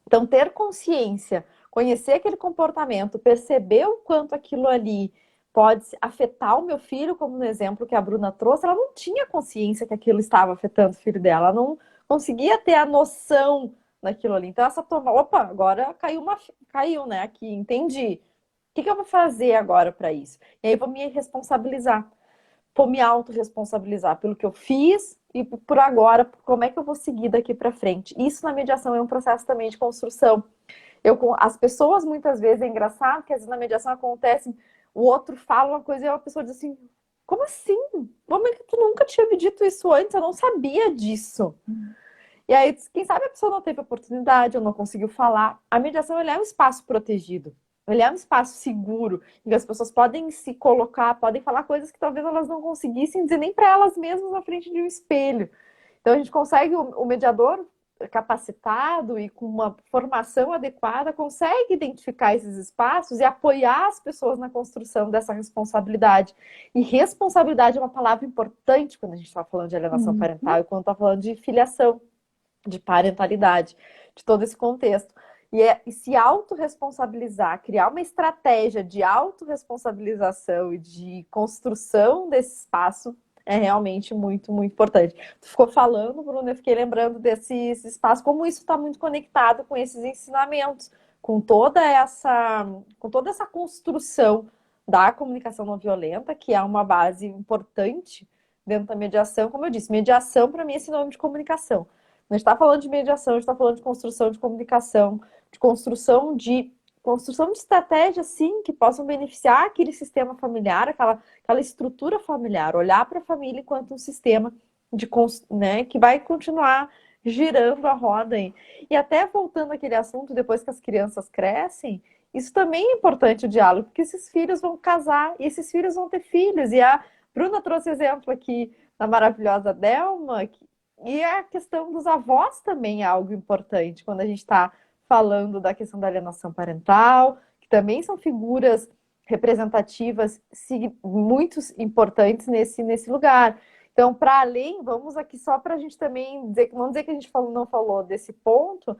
Então, ter consciência, conhecer aquele comportamento, perceber o quanto aquilo ali pode afetar o meu filho, como no exemplo que a Bruna trouxe, ela não tinha consciência que aquilo estava afetando o filho dela, ela não conseguia ter a noção daquilo ali. Então, agora caiu, né, aqui, entendi. O que eu vou fazer agora para isso? E aí vou me responsabilizar, vou me autorresponsabilizar pelo que eu fiz e por agora, como é que eu vou seguir daqui para frente. Isso na mediação é um processo também de construção. As pessoas muitas vezes, é engraçado que às vezes na mediação acontece, o outro fala uma coisa e a pessoa diz assim, como assim? Como é que tu nunca tinha me dito isso antes? Eu não sabia disso. E aí, quem sabe a pessoa não teve oportunidade ou não conseguiu falar. A mediação ela é um espaço protegido. Ele é um espaço seguro, em que as pessoas podem se colocar, podem falar coisas que talvez elas não conseguissem dizer nem para elas mesmas na frente de um espelho. Então a gente consegue, o mediador capacitado e com uma formação adequada, consegue identificar esses espaços e apoiar as pessoas na construção dessa responsabilidade. E responsabilidade é uma palavra importante quando a gente está falando de alienação parental e quando está falando de filiação, de parentalidade, de todo esse contexto. E se autorresponsabilizar, criar uma estratégia de autorresponsabilização e de construção desse espaço é realmente muito, muito importante. Tu ficou falando, Bruna, eu fiquei lembrando desse espaço, como isso está muito conectado com esses ensinamentos, com toda essa construção da comunicação não violenta, que é uma base importante dentro da mediação. Como eu disse, mediação para mim é sinônimo de comunicação. A gente está falando de mediação, a gente está falando de construção de comunicação, de construção de estratégias, sim, que possam beneficiar aquele sistema familiar, aquela estrutura familiar, olhar para a família enquanto um sistema né, que vai continuar girando a roda aí. E até voltando àquele assunto, depois que as crianças crescem, isso também é importante o diálogo, porque esses filhos vão casar e esses filhos vão ter filhos. E a Bruna trouxe exemplo aqui da maravilhosa Delma, e a questão dos avós também é algo importante quando a gente está falando da questão da alienação parental, que também são figuras representativas muito importantes nesse lugar. Então, para além, vamos aqui só para a gente também dizer, não dizer que a gente não falou desse ponto,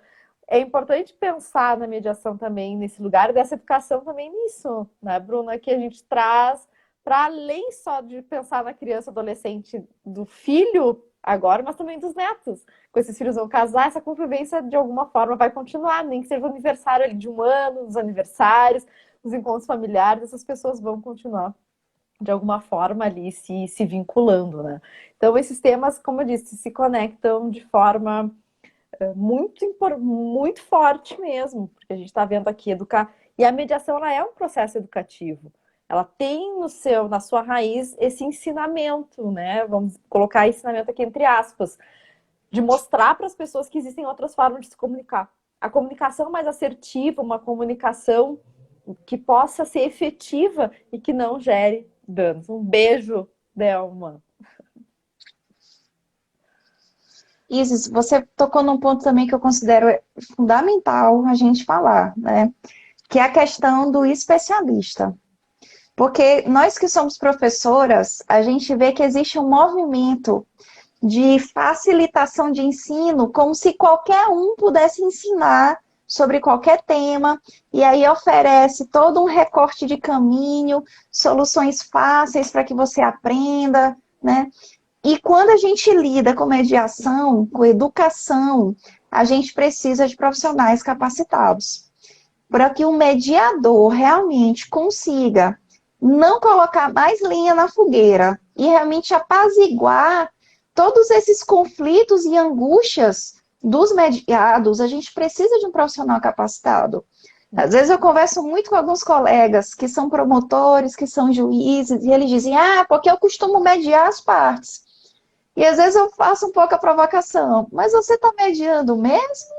é importante pensar na mediação também nesse lugar, dessa educação também nisso, né, Bruna, que a gente traz para além só de pensar na criança, adolescente, do filho agora, mas também dos netos. Com esses filhos vão casar, essa convivência de alguma forma vai continuar, nem que seja o aniversário de um ano, os aniversários, os encontros familiares, essas pessoas vão continuar de alguma forma ali se vinculando, né? Então esses temas, como eu disse, se conectam de forma muito forte mesmo, porque a gente está vendo aqui educar, e a mediação ela é um processo educativo. Ela tem na sua raiz esse ensinamento, né? Vamos colocar ensinamento aqui entre aspas, de mostrar para as pessoas que existem outras formas de se comunicar. A comunicação mais assertiva, uma comunicação que possa ser efetiva e que não gere danos. Um beijo, Delma. Isis, você tocou num ponto também que eu considero fundamental a gente falar, né? Que é a questão do especialista. Porque nós que somos professoras, a gente vê que existe um movimento de facilitação de ensino, como se qualquer um pudesse ensinar sobre qualquer tema, e aí oferece todo um recorte de caminho, soluções fáceis para que você aprenda, né? E quando a gente lida com mediação, com educação, a gente precisa de profissionais capacitados. Para que o mediador realmente consiga não colocar mais lenha na fogueira e realmente apaziguar todos esses conflitos e angústias dos mediados, a gente precisa de um profissional capacitado. Às vezes eu converso muito com alguns colegas que são promotores, que são juízes, e eles dizem, porque eu costumo mediar as partes. E às vezes eu faço um pouco a provocação, mas você está mediando mesmo?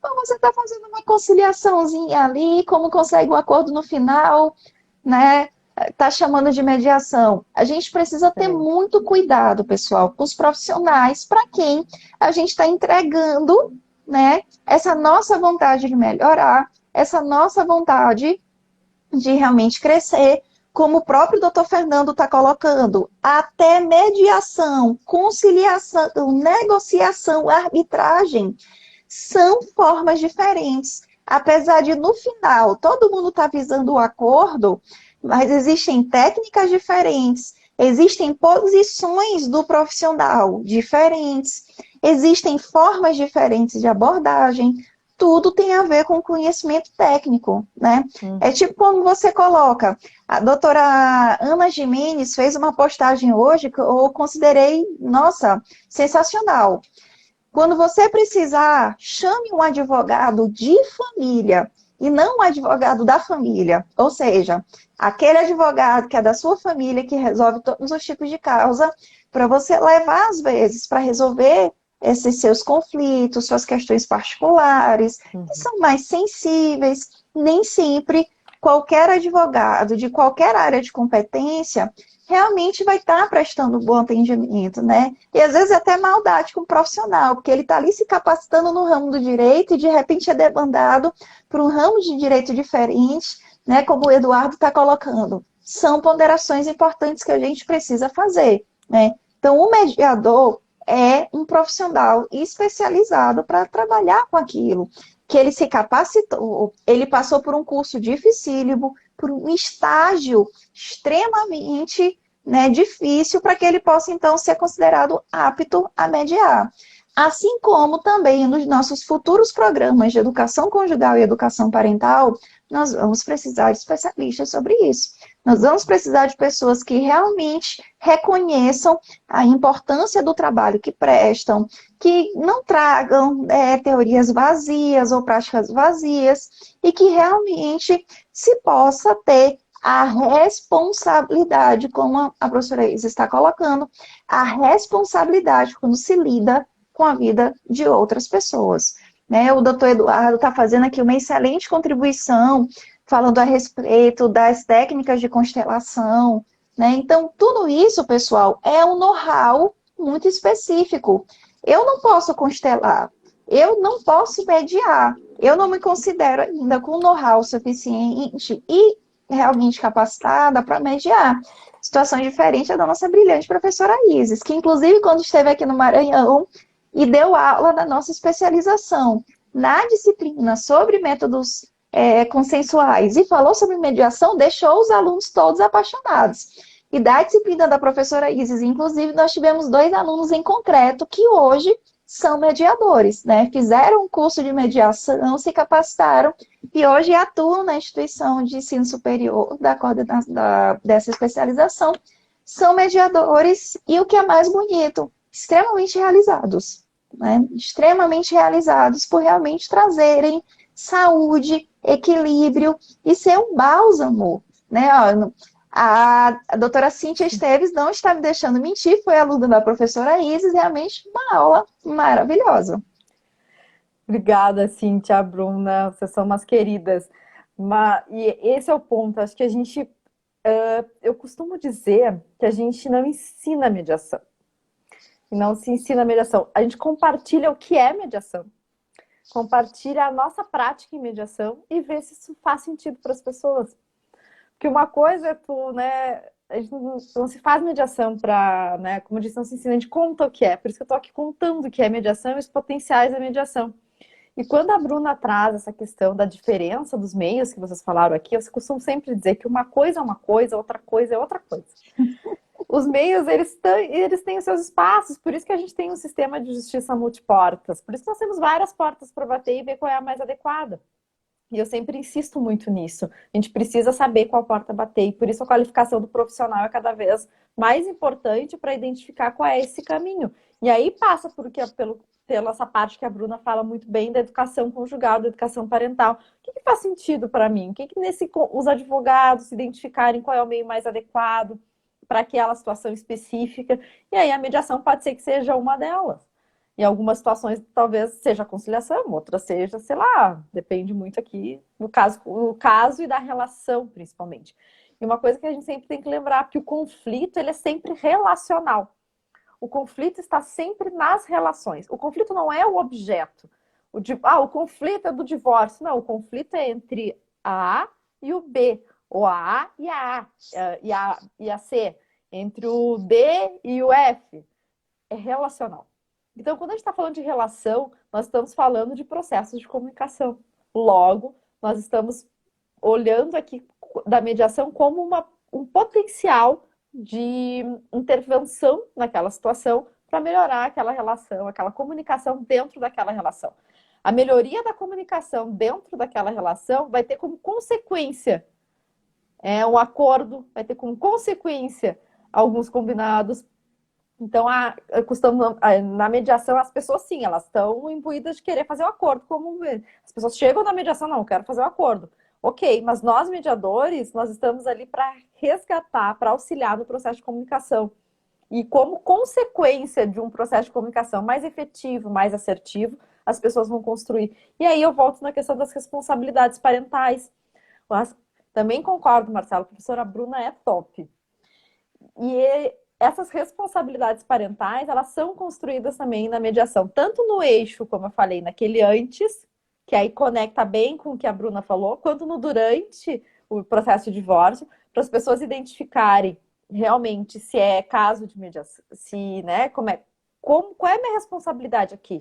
Ou você está fazendo uma conciliaçãozinha ali, como consegue um acordo no final, né? Está chamando de mediação. A gente precisa ter muito cuidado, pessoal, com os profissionais, para quem a gente está entregando, né, essa nossa vontade de melhorar, essa nossa vontade de realmente crescer, como o próprio doutor Fernando está colocando, até mediação, conciliação, negociação, arbitragem, são formas diferentes. Apesar de, no final, todo mundo está visando o acordo, mas existem técnicas diferentes, existem posições do profissional diferentes, existem formas diferentes de abordagem, tudo tem a ver com conhecimento técnico, né? É tipo como você coloca, a doutora Ana Gimenez fez uma postagem hoje que eu considerei, nossa, sensacional. Quando você precisar, chame um advogado de família, e não um advogado da família, ou seja, aquele advogado que é da sua família, que resolve todos os tipos de causa, para você levar, às vezes, para resolver esses seus conflitos, suas questões particulares, que são mais sensíveis, nem sempre qualquer advogado de qualquer área de competência realmente vai estar prestando um bom atendimento, né? E às vezes até maldade com o profissional, porque ele está ali se capacitando no ramo do direito e de repente é demandado por um ramo de direito diferente, né? Como o Eduardo está colocando. São ponderações importantes que a gente precisa fazer, né? Então, o mediador é um profissional especializado para trabalhar com aquilo, que ele se capacitou, ele passou por um curso dificílimo, por um estágio extremamente, né, difícil para que ele possa, então, ser considerado apto a mediar. Assim como também nos nossos futuros programas de educação conjugal e educação parental, nós vamos precisar de especialistas sobre isso. Nós vamos precisar de pessoas que realmente reconheçam a importância do trabalho que prestam, que não tragam teorias vazias ou práticas vazias, e que realmente se possa ter a responsabilidade, como a professora Isa está colocando, a responsabilidade quando se lida com a vida de outras pessoas. Né? O doutor Eduardo está fazendo aqui uma excelente contribuição, falando a respeito das técnicas de constelação, né? Então, tudo isso, pessoal, é um know-how muito específico. Eu não posso constelar, eu não posso mediar, eu não me considero ainda com know-how suficiente e realmente capacitada para mediar. Situação diferente da nossa brilhante professora Isis, que inclusive quando esteve aqui no Maranhão e deu aula na nossa especialização na disciplina sobre métodos consensuais e falou sobre mediação, deixou os alunos todos apaixonados. E da disciplina da professora Isis, inclusive, nós tivemos 2 alunos em concreto que hoje são mediadores, né? Fizeram um curso de mediação, se capacitaram e hoje atuam na instituição de ensino superior dessa especialização. São mediadores e o que é mais bonito, extremamente realizados, né? Extremamente realizados por realmente trazerem saúde, equilíbrio e ser um bálsamo, né? A doutora Cíntia Esteves não está me deixando mentir, foi aluna da professora Isis, realmente uma aula maravilhosa. Obrigada, Cíntia, Bruna, vocês são umas queridas. E esse é o ponto, acho que a gente, eu costumo dizer que a gente não ensina mediação. Não se ensina mediação, a gente compartilha o que é mediação. Compartilha a nossa prática em mediação e vê se isso faz sentido para as pessoas. Porque uma coisa é tu, né? A gente não se faz mediação para, né? Como eu disse, não se ensina, a gente conta o que é. Por isso que eu estou aqui contando o que é mediação e os potenciais da mediação. E quando a Bruna traz essa questão da diferença dos meios que vocês falaram aqui, eu costumo sempre dizer que uma coisa é uma coisa, outra coisa é outra coisa. Os meios, eles têm os seus espaços, por isso que a gente tem um sistema de justiça multiportas, por isso que nós temos várias portas para bater e ver qual é a mais adequada. E eu sempre insisto muito nisso. A gente precisa saber qual porta bater, e por isso a qualificação do profissional é cada vez mais importante para identificar qual é esse caminho. E aí passa pela essa parte que a Bruna fala muito bem da educação conjugal, da educação parental. O que faz sentido para mim? O que os advogados se identificarem qual é o meio mais adequado para aquela situação específica? E aí a mediação pode ser que seja uma delas. Em algumas situações, talvez seja a conciliação, outras seja, sei lá, depende muito aqui do caso e da relação, principalmente. E uma coisa que a gente sempre tem que lembrar, que o conflito, ele é sempre relacional. O conflito está sempre nas relações. O conflito não é o objeto. O conflito é do divórcio. Não, o conflito é entre a A e o B, ou a A e a A, e a C, entre o D e o F. É relacional. Então, quando a gente está falando de relação, nós estamos falando de processos de comunicação. Logo, nós estamos olhando aqui da mediação como um potencial de intervenção naquela situação para melhorar aquela relação, aquela comunicação dentro daquela relação. A melhoria da comunicação dentro daquela relação vai ter como consequência um acordo, vai ter como consequência alguns combinados. Então, na mediação, as pessoas, sim, elas estão imbuídas de querer fazer o acordo. As pessoas chegam na mediação, não, eu quero fazer o acordo. Ok, mas nós, mediadores, nós estamos ali para resgatar, para auxiliar no processo de comunicação. E como consequência de um processo de comunicação mais efetivo, mais assertivo, as pessoas vão construir. E aí eu volto na questão das responsabilidades parentais. Também concordo, Marcelo, a professora Bruna é top. E essas responsabilidades parentais, elas são construídas também na mediação, tanto no eixo, como eu falei, naquele antes, que aí conecta bem com o que a Bruna falou, quanto no durante o processo de divórcio, para as pessoas identificarem realmente se é caso de mediação, se, né, qual é a minha responsabilidade aqui?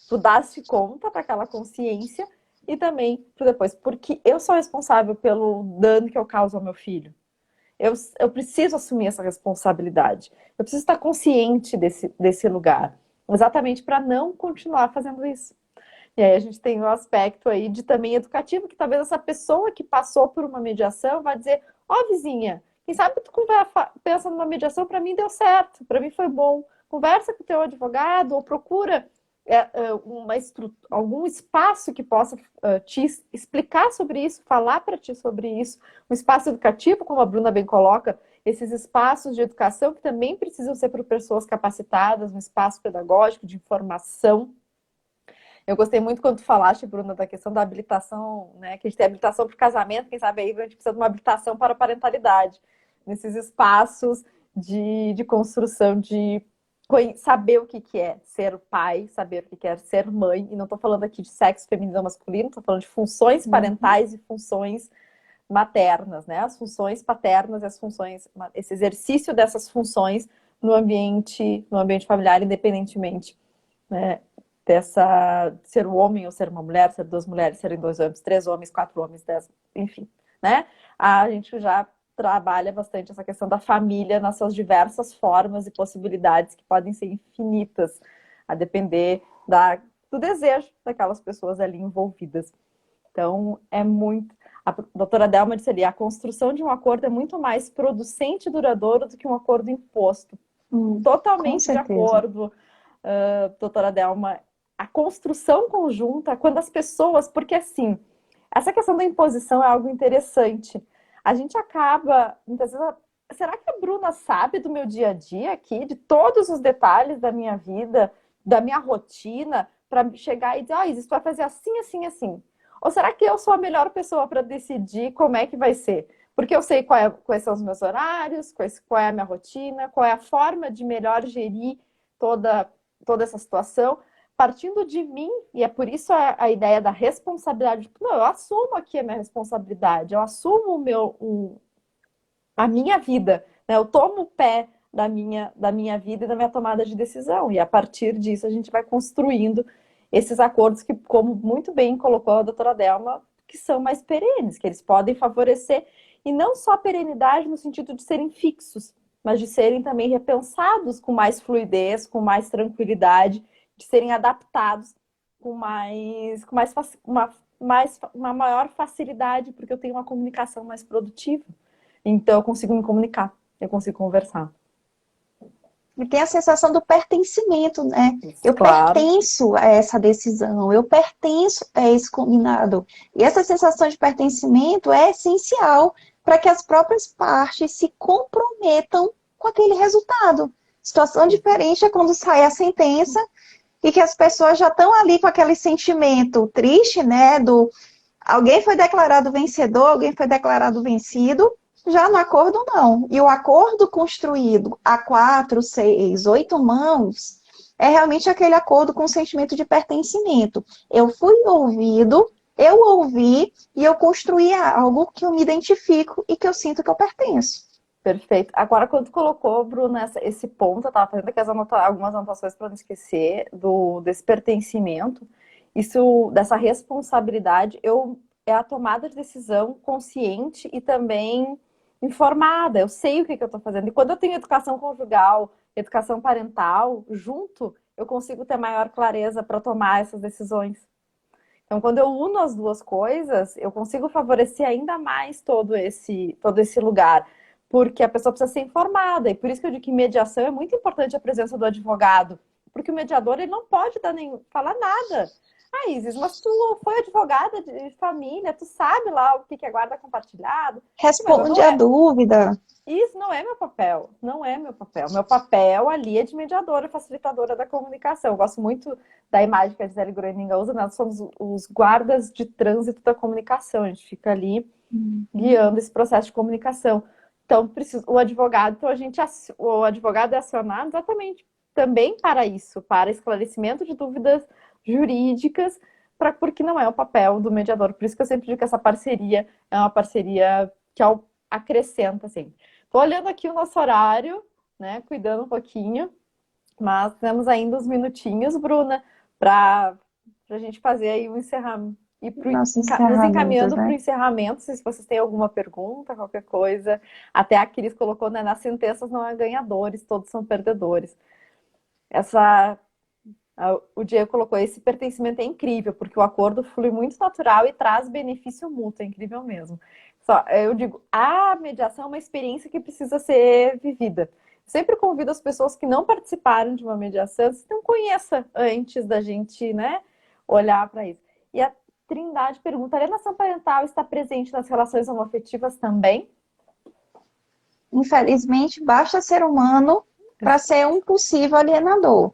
Tu dar-se conta para aquela consciência e também para depois, porque eu sou responsável pelo dano que eu causo ao meu filho. Eu preciso assumir essa responsabilidade. Eu preciso estar consciente desse lugar, exatamente para não continuar fazendo isso. E aí a gente tem o aspecto aí de também educativo, que talvez essa pessoa que passou por uma mediação vai dizer, ó, vizinha, quem sabe tu pensa numa mediação, para mim deu certo, para mim foi bom. Conversa com o teu advogado ou procura algum espaço que possa te explicar sobre isso, falar para ti sobre isso, um espaço educativo, como a Bruna bem coloca, esses espaços de educação que também precisam ser para pessoas capacitadas, um espaço pedagógico de informação. Eu gostei muito quando tu falaste, Bruna, da questão da habilitação, né? Que a gente tem habilitação para o casamento, quem sabe aí a gente precisa de uma habilitação para a parentalidade. Nesses espaços de construção, de saber o que é ser pai, saber o que é ser mãe. E não estou falando aqui de sexo feminino ou masculino, estou falando de funções parentais e funções maternas, né? As funções paternas e as funções, esse exercício dessas funções no ambiente familiar, independentemente, né? Ser um homem ou ser uma mulher, ser duas mulheres, serem dois homens, três homens, quatro homens, 10, enfim, né? A gente já trabalha bastante essa questão da família nas suas diversas formas e possibilidades que podem ser infinitas, a depender do desejo daquelas pessoas ali envolvidas. Então, a doutora Delma disse ali, a construção de um acordo é muito mais producente e duradouro do que um acordo imposto. Totalmente de acordo, doutora Delma. A construção conjunta, quando as pessoas... Porque, assim, essa questão da imposição é algo interessante. A gente acaba, muitas vezes, será que a Bruna sabe do meu dia a dia aqui, de todos os detalhes da minha vida, da minha rotina, para chegar e dizer, isso vai fazer assim, assim, assim? Ou será que eu sou a melhor pessoa para decidir como é que vai ser? Porque eu sei quais são os meus horários, qual é a minha rotina, qual é a forma de melhor gerir toda essa situação, partindo de mim, e é por isso a ideia da responsabilidade. Não, eu assumo aqui a minha responsabilidade, eu assumo a minha vida, né? Eu tomo o pé da minha vida e da minha tomada de decisão, e a partir disso a gente vai construindo esses acordos que, como muito bem colocou a doutora Delma, que são mais perenes, que eles podem favorecer, e não só a perenidade no sentido de serem fixos, mas de serem também repensados com mais fluidez, com mais tranquilidade, de serem adaptados com uma maior facilidade, porque eu tenho uma comunicação mais produtiva. Então, eu consigo me comunicar, eu consigo conversar. E tem a sensação do pertencimento, né? Eu Claro. pertenço a essa decisão, eu pertenço a esse combinado. E essa sensação de pertencimento é essencial para que as próprias partes se comprometam com aquele resultado. Situação diferente é quando sai a sentença e que as pessoas já estão ali com aquele sentimento triste, né? Alguém foi declarado vencedor, alguém foi declarado vencido. Já no acordo, não. E o acordo construído a 4, 6, 8 mãos é realmente aquele acordo com sentimento de pertencimento. Eu fui ouvido, eu ouvi e eu construí algo que eu me identifico e que eu sinto que eu pertenço. Perfeito. Agora, quando tu colocou, Bruna, esse ponto, eu estava fazendo aqui algumas anotações para não esquecer desse pertencimento, dessa responsabilidade, é a tomada de decisão consciente e também informada. Eu sei o que eu estou fazendo. E quando eu tenho educação conjugal, educação parental junto, eu consigo ter maior clareza para tomar essas decisões. Então, quando eu uno as duas coisas, eu consigo favorecer ainda mais todo esse lugar. Porque a pessoa precisa ser informada. E por isso que eu digo que mediação é muito importante a presença do advogado. Porque o mediador ele não pode falar nada. Ah, Isis, mas tu foi advogada de família, tu sabe lá o que é guarda compartilhado. Responde a dúvida. Isso não é meu papel. Não é meu papel. Meu papel ali é de mediadora, facilitadora da comunicação. Eu gosto muito da imagem que a Gisele Groeninga usa. Nós somos os guardas de trânsito da comunicação. A gente fica ali guiando esse processo de comunicação. Então, o advogado é acionado exatamente também para isso, para esclarecimento de dúvidas jurídicas, porque não é o papel do mediador. Por isso que eu sempre digo que essa parceria é uma parceria que acrescenta, assim. Estou olhando aqui o nosso horário, né, cuidando um pouquinho, mas temos ainda uns minutinhos, Bruna, para a gente fazer aí o encerramento. E Nosso nos encerramento, encaminhando para o né? encerramento, se vocês têm alguma pergunta, qualquer coisa. Até a Cris colocou, né, nas sentenças não há ganhadores, todos são perdedores. O Diego colocou, esse pertencimento é incrível, porque o acordo flui muito natural e traz benefício mútuo, é incrível mesmo. Só, eu digo, a mediação é uma experiência que precisa ser vivida. Sempre convido as pessoas que não participaram de uma mediação, se não conheça antes da gente, né, olhar para isso. E a Trindade pergunta, a alienação parental está presente nas relações homoafetivas também? Infelizmente, basta ser humano para ser um possível alienador.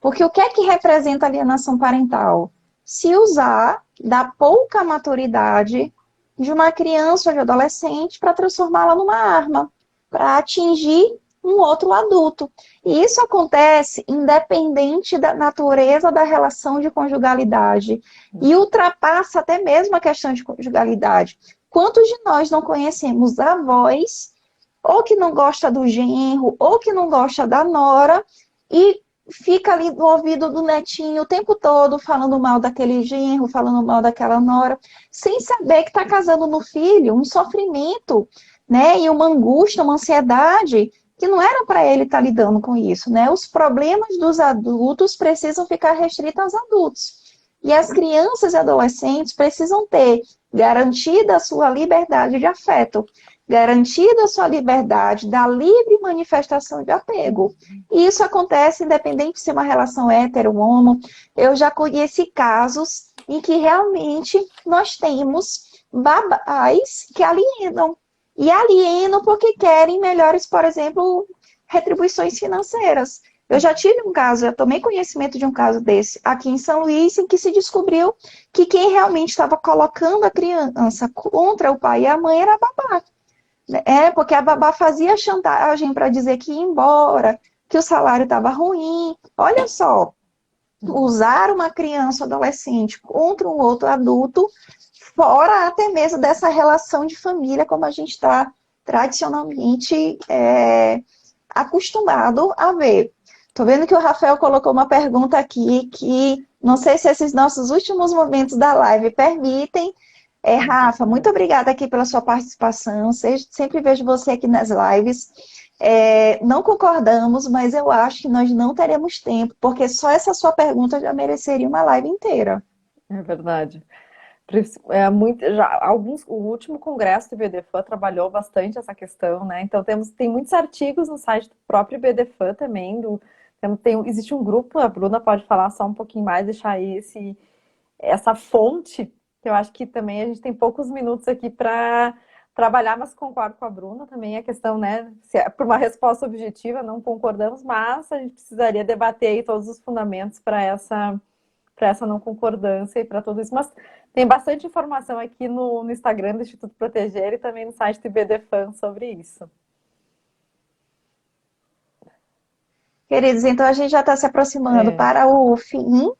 Porque o que é que representa alienação parental? Se usar da pouca maturidade de uma criança ou de adolescente para transformá-la numa arma, para atingir um outro adulto. E isso acontece independente da natureza da relação de conjugalidade e ultrapassa até mesmo a questão de conjugalidade. Quantos de nós não conhecemos avós, ou que não gosta do genro, ou que não gosta da nora, e fica ali no ouvido do netinho o tempo todo falando mal daquele genro, falando mal daquela nora, sem saber que está casando no filho um sofrimento, né? E uma angústia, uma ansiedade, que não era para ele estar lidando com isso, né? Os problemas dos adultos precisam ficar restritos aos adultos. E as crianças e adolescentes precisam ter garantida a sua liberdade de afeto, garantida a sua liberdade da livre manifestação de apego. E isso acontece independente se é uma relação hétero ou homo. Eu já conheci casos em que realmente nós temos babás que alienam. E alienam porque querem melhores, por exemplo, retribuições financeiras. Eu já tive um caso, eu tomei conhecimento de um caso desse aqui em São Luís, em que se descobriu que quem realmente estava colocando a criança contra o pai e a mãe era a babá. Porque a babá fazia chantagem para dizer que ia embora, que o salário estava ruim. Olha só, usar uma criança ou adolescente contra um outro adulto, fora até mesmo dessa relação de família, como a gente está tradicionalmente acostumado a ver. Estou vendo que o Rafael colocou uma pergunta aqui que não sei se esses nossos últimos momentos da live permitem. Rafa, muito obrigada aqui pela sua participação. Sempre vejo você aqui nas lives. Não concordamos, mas eu acho que nós não teremos tempo, porque só essa sua pergunta já mereceria uma live inteira. É verdade. O último congresso do IBDFAN trabalhou bastante essa questão, né? Então tem muitos artigos no site do próprio IBDFAN também. Existe um grupo, a Bruna pode falar só um pouquinho mais, deixar aí essa fonte, que eu acho que também a gente tem poucos minutos aqui para trabalhar, mas concordo com a Bruna também a questão, né? Por uma resposta objetiva, não concordamos, mas a gente precisaria debater aí todos os fundamentos para essa não concordância e para tudo isso. Mas tem bastante informação aqui no Instagram do Instituto Proteger e também no site do IBDFAN sobre isso. Queridos, então a gente já está se aproximando para o fim.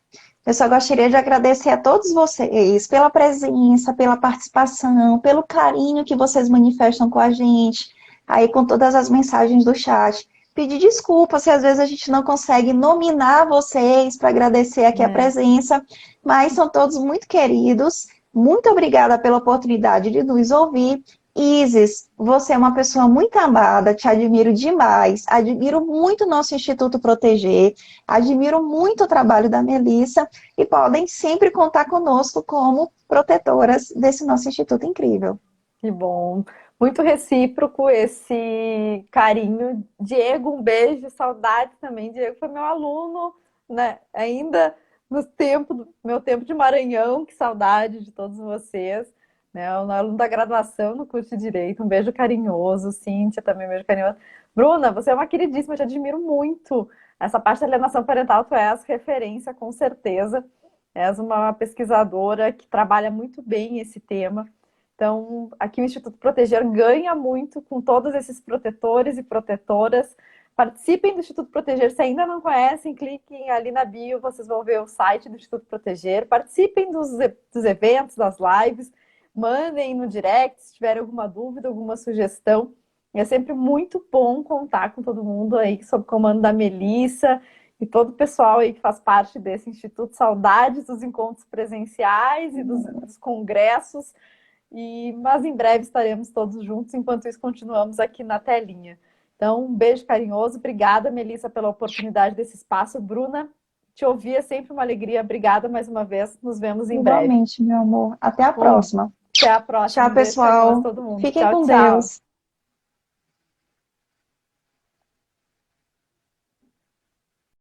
Eu só gostaria de agradecer a todos vocês pela presença, pela participação, pelo carinho que vocês manifestam com a gente, aí com todas as mensagens do chat. Pedir desculpa se às vezes a gente não consegue nominar vocês para agradecer aqui a presença, mas são todos muito queridos. Muito obrigada pela oportunidade de nos ouvir. Isis, você é uma pessoa muito amada, te admiro demais, admiro muito o nosso Instituto Proteger, admiro muito o trabalho da Melissa e podem sempre contar conosco como protetoras desse nosso instituto incrível. Que bom, muito recíproco esse carinho. Diego, um beijo, saudade também. Diego foi meu aluno, né? Ainda meu tempo de Maranhão, que saudade de todos vocês. Né, o aluno da graduação no curso de Direito, um beijo carinhoso, Cíntia também um beijo carinhoso. Bruna, você é uma queridíssima, eu te admiro muito. Essa parte da alienação parental, tu és referência, com certeza. És uma pesquisadora que trabalha muito bem esse tema. Então, aqui o Instituto Proteger ganha muito com todos esses protetores e protetoras. Participem do Instituto Proteger. Se ainda não conhecem, cliquem ali na bio, vocês vão ver o site do Instituto Proteger. Participem dos eventos, das lives. Mandem no direct se tiverem alguma dúvida, alguma sugestão. É sempre muito bom contar com todo mundo aí, sob o comando da Melissa e todo o pessoal aí que faz parte desse Instituto. Saudades dos encontros presenciais e dos congressos. Mas em breve estaremos todos juntos. Enquanto isso, continuamos aqui na telinha. Então, um beijo carinhoso. Obrigada, Melissa, pela oportunidade desse espaço. Bruna, te ouvir é sempre uma alegria. Obrigada mais uma vez. Nos vemos em breve. Igualmente, meu amor. Até a próxima. Até a próxima. Tchau, pessoal. Todo mundo. Fiquem Tchau, com tchau. Deus.